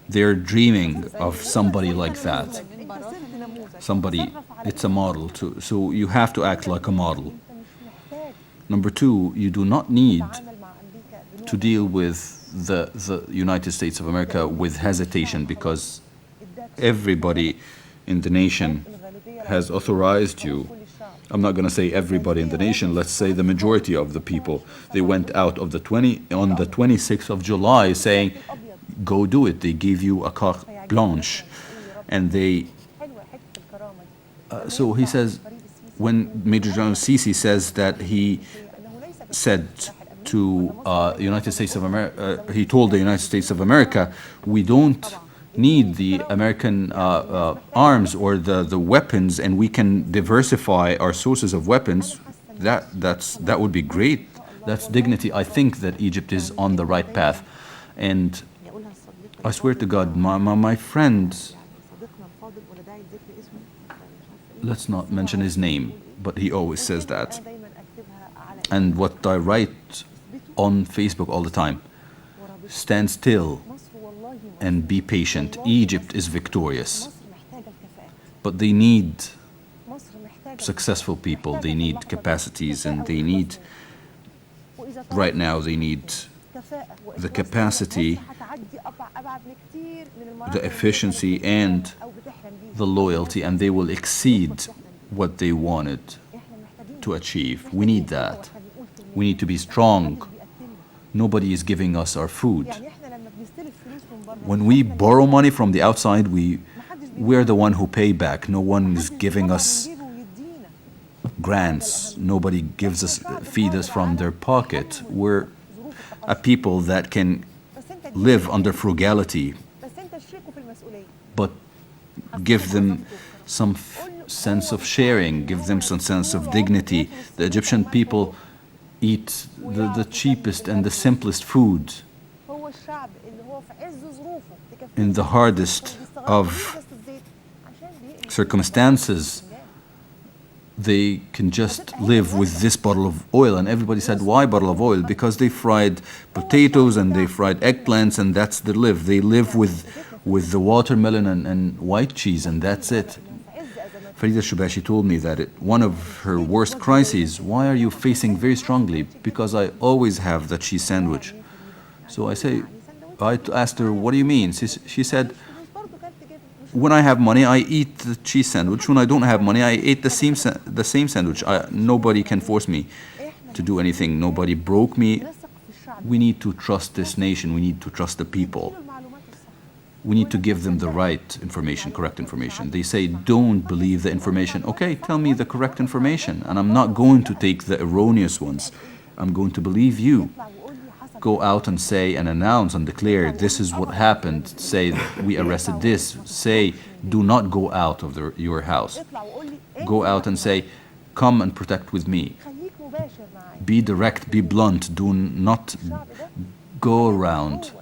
Speaker 2: They're dreaming of somebody like that. Somebody, it's a model too. So you have to act like a model. Number two, you do not need to deal with the United States of America with hesitation, because everybody in the nation has authorized you. I'm not going to say everybody in the nation, let's say the majority of the people. They went out of on the 26th of July saying, go do it. They gave you a carte blanche. And they, so he says, when Major General Sisi says that he said to United States of America, he told the United States of America, we don't need the American arms or the weapons, and we can diversify our sources of weapons. That would be great. That's dignity. I think that Egypt is on the right path. And I swear to God, my friend, let's not mention his name, but he always says that. And what I write on Facebook all the time, stand still and be patient. Egypt is victorious. But they need successful people, they need capacities, and they need, right now, they need the capacity, the efficiency, and the loyalty, and they will exceed what they wanted to achieve. We need that. We need to be strong. Nobody is giving us our food. When we borrow money from the outside, we're the one who pay back. No one is giving us grants. Nobody gives us, feed us from their pocket. We're a people that can live under frugality, but give them some sense of sharing, give them some sense of dignity. The Egyptian people eat the cheapest and the simplest food in the hardest of circumstances. They can just live with this bottle of oil. And everybody said, why bottle of oil? Because they fried potatoes and they fried eggplants, and that's their live. They live with the watermelon and white cheese, and that's it. Farida Shubashi told me that one of her worst crises, why are you facing very strongly? Because I always have the cheese sandwich. So I asked her, what do you mean? She said, when I have money, I eat the cheese sandwich. When I don't have money, I eat the same sandwich. Nobody can force me to do anything. Nobody broke me. We need to trust this nation. We need to trust the people. We need to give them the right information, correct information. They say, don't believe the information. Okay, tell me the correct information, and I'm not going to take the erroneous ones. I'm going to believe you. Go out and say and announce and declare, this is what happened. Say, we arrested this. Say, do not go out of your house. Go out and say, come and protect with me. Be direct, be blunt. Do not go around.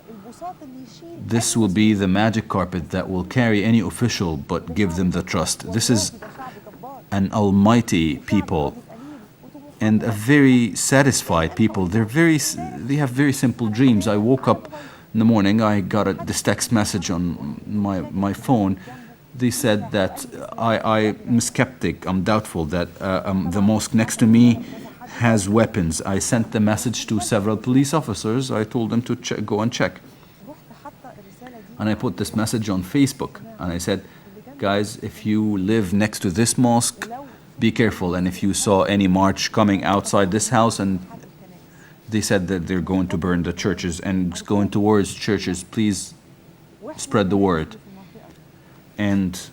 Speaker 2: this will be the magic carpet that will carry any official but give them the trust. This is an almighty people and a very satisfied people. They have very simple dreams. I woke up in the morning, I got this text message on my phone. They said that I'm skeptic, I'm doubtful that the mosque next to me has weapons. I sent the message to several police officers. I told them to go and check. And I put this message on Facebook. And I said, guys, if you live next to this mosque, be careful. And if you saw any march coming outside this house, and they said that they're going to burn the churches and going towards churches, please spread the word and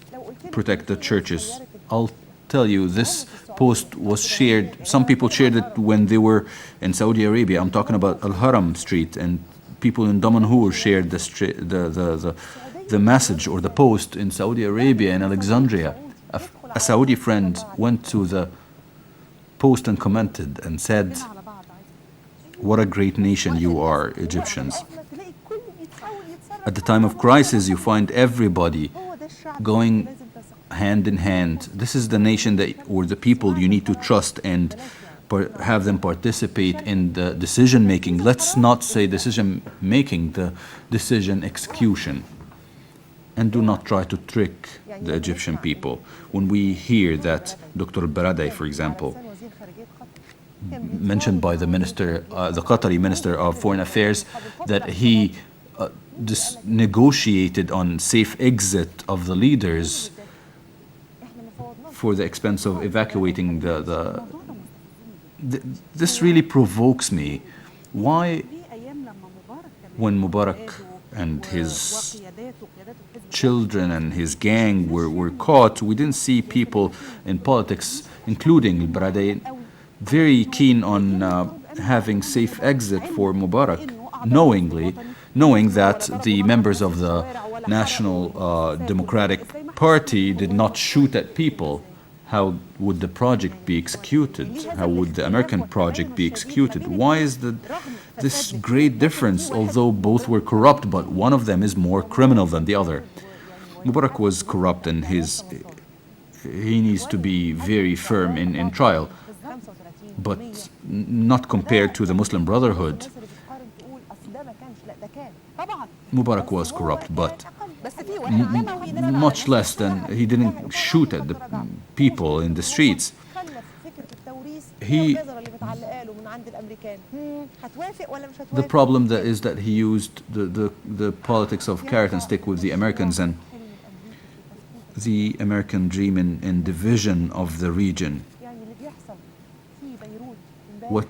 Speaker 2: protect the churches. I'll tell you, this post was shared. Some people shared it when they were in Saudi Arabia. I'm talking about Al-Haram Street, and people in Damanhur shared the message or the post in Saudi Arabia, in Alexandria. A Saudi friend went to the post and commented and said, "What a great nation you are, Egyptians." At the time of crisis, you find everybody going hand in hand. This is the nation that, or the people you need to trust and have them participate in the decision making. Let's not say decision making, the decision execution. And do not try to trick the Egyptian people. When we hear that Dr. Baradei, for example, mentioned by the minister, the Qatari Minister of Foreign Affairs, that he negotiated on safe exit of the leaders for the expense of evacuating this really provokes me. Why, when Mubarak and his children and his gang were caught, we didn't see people in politics, including Baradei, very keen on having safe exit for Mubarak, knowing that the members of the National Democratic Party did not shoot at people. How would the project be executed? How would the American project be executed? Why is this great difference, although both were corrupt, but one of them is more criminal than the other? Mubarak was corrupt, and he needs to be very firm in trial, but not compared to the Muslim Brotherhood. Mubarak was corrupt, but much less than, he didn't shoot at the people in the streets. The problem is that he used the politics of carrot and stick with the Americans and the American dream in division of the region. What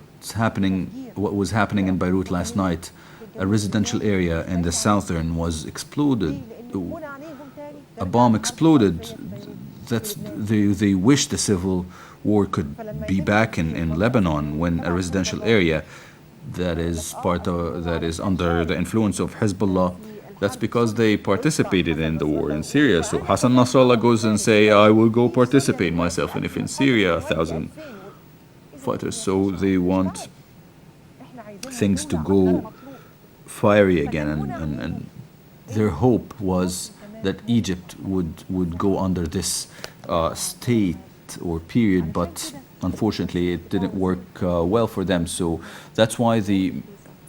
Speaker 2: was happening in Beirut last night, a residential area in the southern was exploded. A bomb exploded. They wish the civil war could be back in Lebanon, when a residential area that is under the influence of Hezbollah. That's because they participated in the war in Syria. So Hassan Nasrallah goes and say, I will go participate myself. And if in Syria 1,000 fighters, so they want things to go fiery again, and their hope was that Egypt would go under this state or period, but unfortunately it didn't work well for them. So that's why the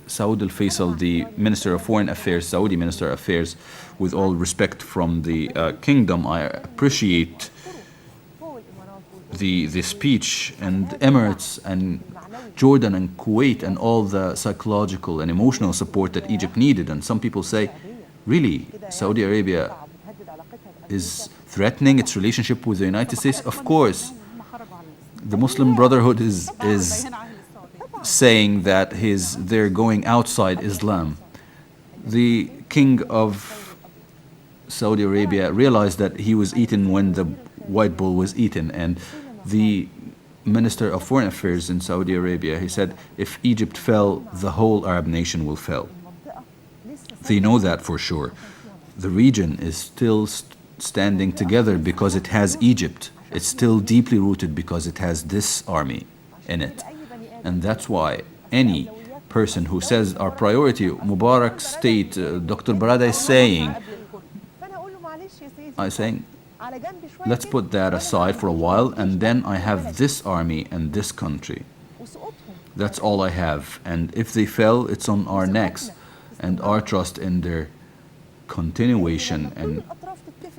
Speaker 2: Saud al-Faisal, the Minister of Foreign Affairs, Saudi Minister of Affairs, with all respect from the kingdom, I appreciate the speech, and Emirates and Jordan and Kuwait and all the psychological and emotional support that Egypt needed. And some people say, really, Saudi Arabia is threatening its relationship with the United States? Of course. The Muslim Brotherhood is saying that they're going outside Islam. The king of Saudi Arabia realized that he was eaten when the white bull was eaten, and the Minister of Foreign Affairs in Saudi Arabia, he said, if Egypt fell, the whole Arab nation will fall. They know that for sure. The region is still standing together because it has Egypt. It's still deeply rooted because it has this army in it. And that's why any person who says our priority, Mubarak state, Dr. Barada is saying, let's put that aside for a while, and then I have this army and this country. That's all I have. And if they fell, it's on our necks and our trust in their continuation. And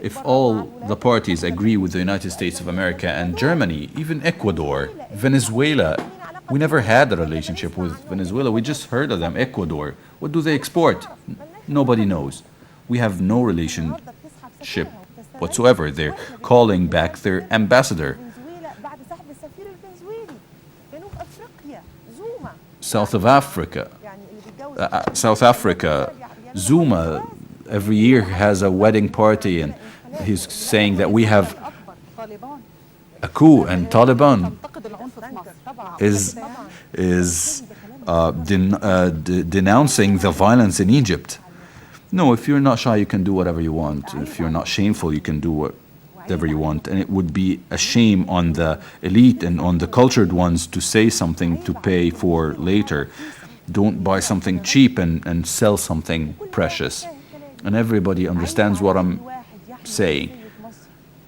Speaker 2: if all the parties agree with the United States of America and Germany, even Ecuador, Venezuela, we never had a relationship with Venezuela. We just heard of them. Ecuador, what do they export? Nobody knows. We have no relationship whatsoever. They're calling back their ambassador. South Africa, Zuma, every year has a wedding party, and he's saying that we have a coup, and Taliban is denouncing the violence in Egypt. No, if you're not shy, you can do whatever you want. If you're not shameful, you can do whatever you want. And it would be a shame on the elite and on the cultured ones to say something to pay for later. Don't buy something cheap and sell something precious. And everybody understands what I'm saying.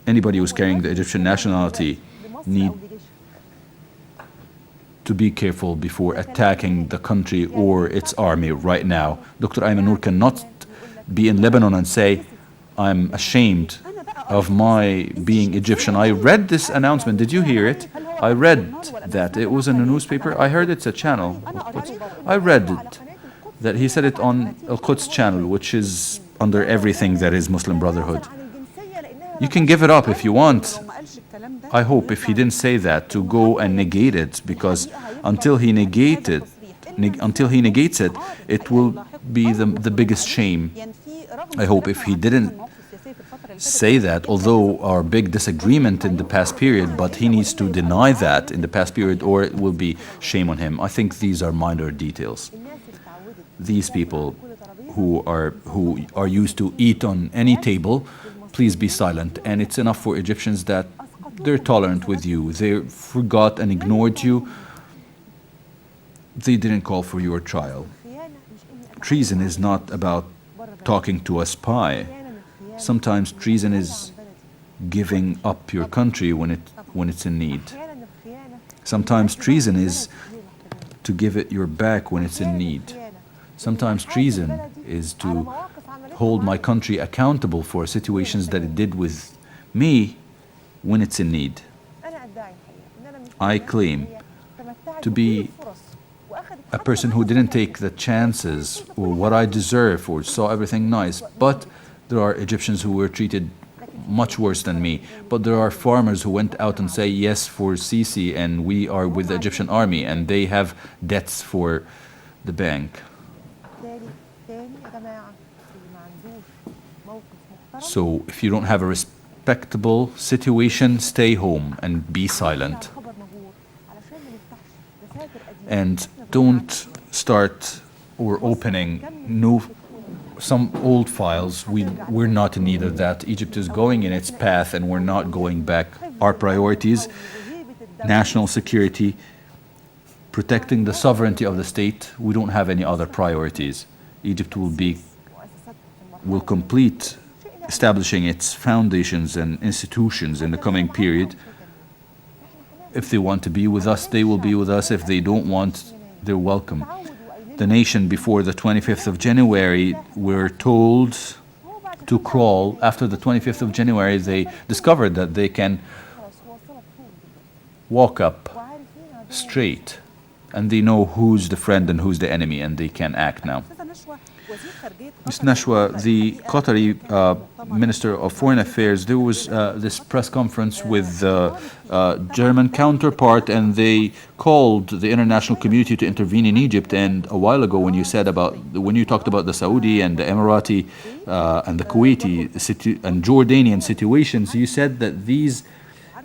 Speaker 2: Anybody who's carrying the Egyptian nationality need to be careful before attacking the country or its army right now. Dr. Ayman Noor cannot be in Lebanon and say, I'm ashamed of my being Egyptian. I read this announcement. Did you hear it? I read that. It was in a newspaper. I heard it's a channel. I read it. That he said it on Al-Quds channel, which is under everything that is Muslim Brotherhood. You can give it up if you want. I hope if he didn't say that to go and negate it, because until he negates it, it will be the biggest shame. I hope if he didn't say that, although our big disagreement in the past period, but he needs to deny that in the past period, or it will be shame on him. I think these are minor details. These people who are used to eat on any table, please be silent. And it's enough for Egyptians that they're tolerant with you. They forgot and ignored you. They didn't call for your trial. Treason is not about talking to a spy. Sometimes treason is giving up your country when it's in need. Sometimes treason is to give it your back when it's in need. Sometimes treason is to hold my country accountable for situations that it did with me when it's in need. I claim to be a person who didn't take the chances or what I deserve or saw everything nice, but there are Egyptians who were treated much worse than me. But there are farmers who went out and say yes for Sisi, and we are with the Egyptian army, and they have debts for the bank. So if you don't have a respectable situation, stay home and be silent. And don't start or opening some old files. We're not in need of that. Egypt is going in its path and we're not going back. Our priorities, national security, protecting the sovereignty of the state, we don't have any other priorities. Egypt will complete establishing its foundations and institutions in the coming period. If they want to be with us, they will be with us. If they don't want, they're welcome. The nation before the 25th of January were told to crawl. After the 25th of January, they discovered that they can walk up straight, and they know who's the friend and who's the enemy, and they can act now. Ms. Nashwa, the Qatari Minister of Foreign Affairs, there was this press conference with the German counterpart, and they called the international community to intervene in Egypt. And a while ago, when you talked about the Saudi and the Emirati and the Kuwaiti and Jordanian situations, you said that these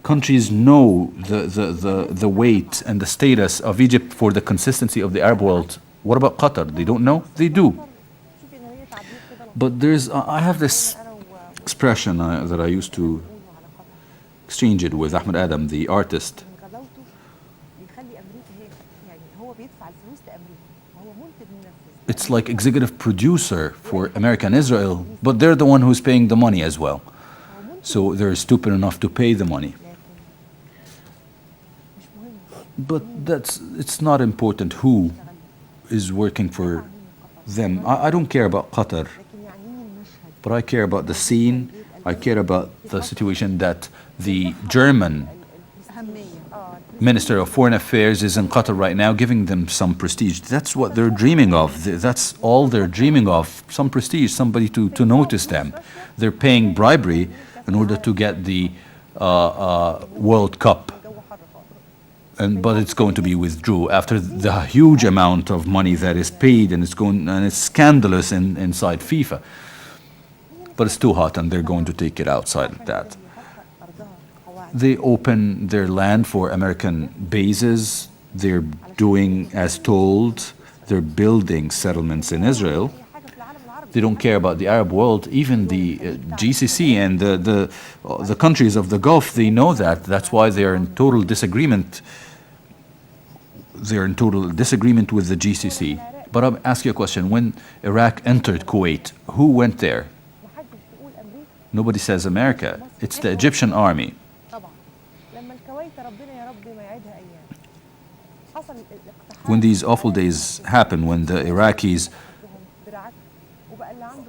Speaker 2: countries know the weight and the status of Egypt for the consistency of the Arab world. What about Qatar? They don't know? They do. But I have this expression that I used to exchange it with Ahmed Adam, the artist. It's like executive producer for America and Israel, but they're the one who's paying the money as well. So they're stupid enough to pay the money. But it's not important who is working for them. I don't care about Qatar, but I care about the scene. I care about the situation that the German Minister of Foreign Affairs is in Qatar right now, giving them some prestige. That's what they're dreaming of. That's all they're dreaming of, some prestige, somebody to notice them. They're paying bribery in order to get the World Cup. But it's going to be withdrew after the huge amount of money that is paid, and it's scandalous inside FIFA. But it's too hot, and they're going to take it outside of that. They open their land for American bases. They're doing as told. They're building settlements in Israel. They don't care about the Arab world. Even the GCC and the countries of the Gulf, they know that. That's why they're in total disagreement. They're in total disagreement with the GCC. But I'll ask you a question. When Iraq entered Kuwait, who went there? Nobody says America. It's the Egyptian army. When these awful days happened, when the Iraqis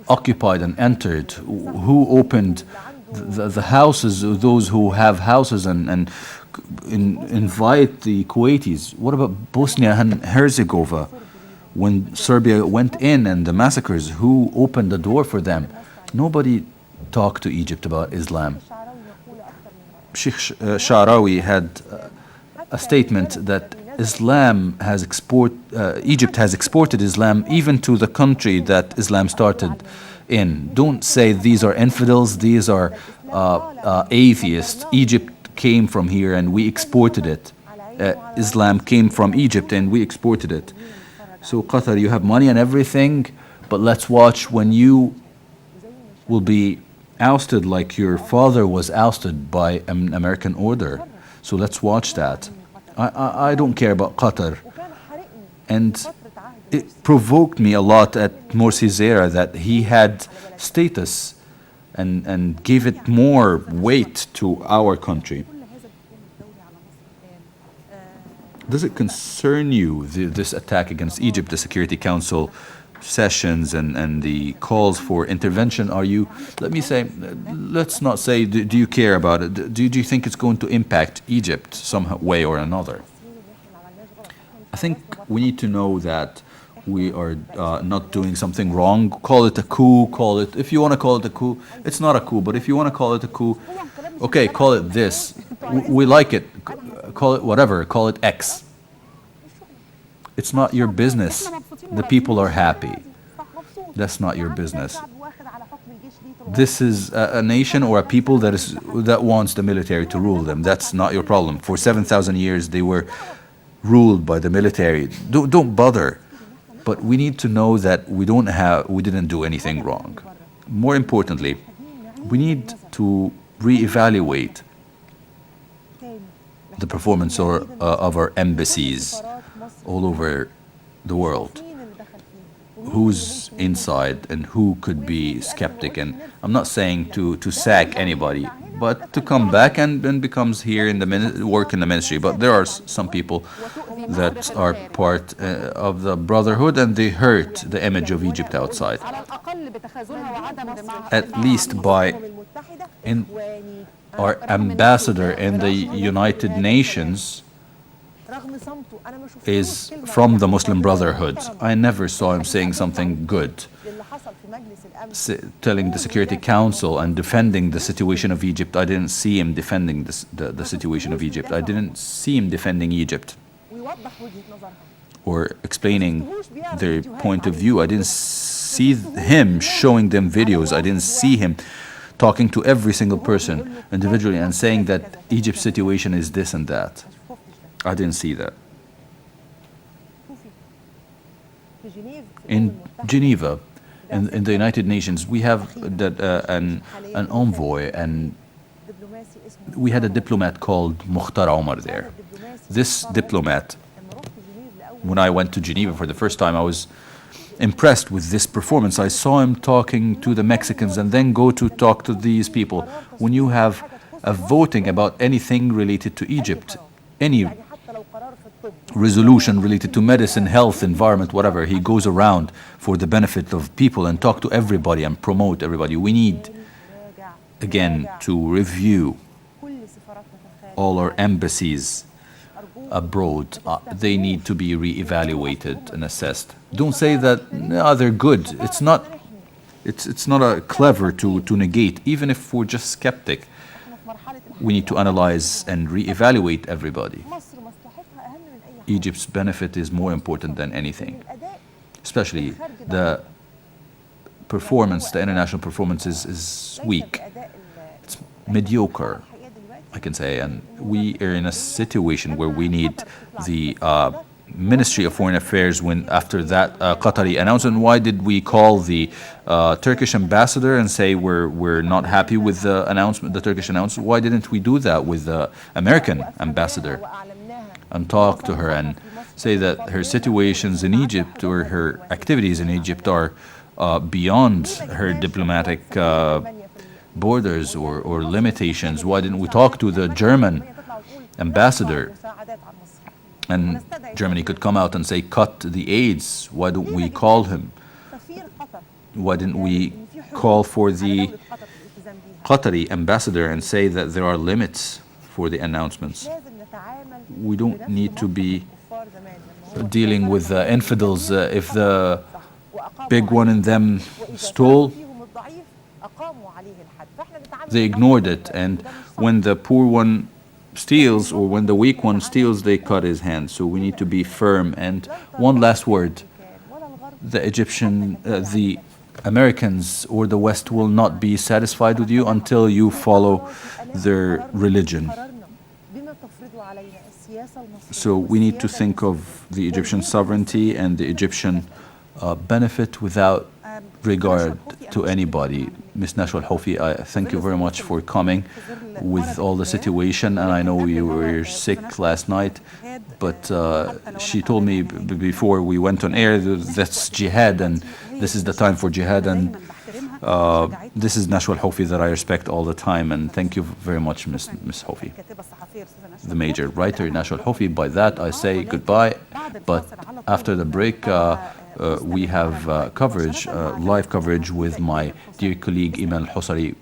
Speaker 2: occupied and entered, who opened the houses, those who have houses and invite the Kuwaitis? What about Bosnia and Herzegovina? When Serbia went in and the massacres, who opened the door for them? Nobody talked to Egypt about Islam. Sheikh Sha'rawi had a statement that Egypt has exported Islam even to the country that Islam started in. Don't say these are infidels, these are atheists. Egypt came from here and we exported it. Islam came from Egypt and we exported it. So Qatar, you have money and everything, but let's watch when you will be ousted like your father was ousted by an American order. So let's watch that. I don't care about Qatar. And it provoked me a lot at Morsi Zera that he had status and gave it more weight to our country. Does it concern you, this attack against Egypt, the Security Council sessions and the calls for intervention? Let's not say, do you care about it? Do you think it's going to impact Egypt some way or another? I think we need to know that we are not doing something wrong. Call it a coup, if you want to call it a coup. It's not a coup, but if you want to call it a coup, okay, call it this. We like it. Call it whatever, call it X. It's not your business. The people are happy. That's not your business. This is a nation or a people that wants the military to rule them. That's not your problem. For 7,000 years, they were ruled by the military. Don't bother. But we need to know that we didn't do anything wrong. More importantly, we need to reevaluate the performance of our embassies all over the world. Who's inside and who could be skeptic? And I'm not saying to sack anybody, but to come back and becomes here in work in the ministry. But there are some people that are part of the Brotherhood and they hurt the image of Egypt outside. At least by our ambassador in the United Nations is from the Muslim Brotherhood. I never saw him saying something good, telling the Security Council and defending the situation of Egypt. I didn't see him defending the situation of Egypt. I didn't see him defending Egypt or explaining their point of view. I didn't see him showing them videos. I didn't see him talking to every single person individually and saying that Egypt's situation is this and that. I didn't see that. In Geneva, in the United Nations, we have an envoy, and we had a diplomat called Mukhtar Omar there. This diplomat when I went to Geneva for the first time, I was impressed with this performance. I saw him talking to the Mexicans and then go to talk to these people. When you have a voting about anything related to Egypt, any resolution related to medicine, health, environment, whatever, he goes around for the benefit of people and talk to everybody and promote everybody. We need, again, to review all our embassies abroad. They need to be re-evaluated and assessed. Don't say that no, they're good. It's not a clever to negate. Even if we're just skeptic, we need to analyze and re-evaluate everybody. Egypt's benefit is more important than anything, especially the performance, the international performance is weak. It's mediocre, I can say, and we are in a situation where we need the Ministry of Foreign Affairs when after that Qatari announcement. Why did we call the Turkish ambassador and say we're not happy with the announcement, the Turkish announcement? Why didn't we do that with the American ambassador and talk to her and say that her situations in Egypt or her activities in Egypt are beyond her diplomatic borders or limitations? Why didn't we talk to the German ambassador? And Germany could come out and say, cut the aids. Why don't we call him? Why didn't we call for the Qatari ambassador and say that there are limits for the announcements? We don't need to be dealing with infidels. If the big one in them stole, they ignored it. And when the poor one steals, or when the weak one steals, they cut his hand. So we need to be firm. And one last word: the the Americans or the West will not be satisfied with you until you follow their religion. So we need to think of the Egyptian sovereignty and the Egyptian benefit without regard to anybody. Ms. Nashwa Al-Houfi, I thank you very much for coming with all the situation, and I know you were sick last night, but she told me before we went on air that's jihad, and this is the time for jihad, and this is Nashwa Al-Houfi that I respect all the time, and thank you very much, Ms. Houfi. The major writer, Nashwa Al-Houfi. By that, I say goodbye, but after the break, we have coverage, live coverage with my dear colleague Iman Al-Husari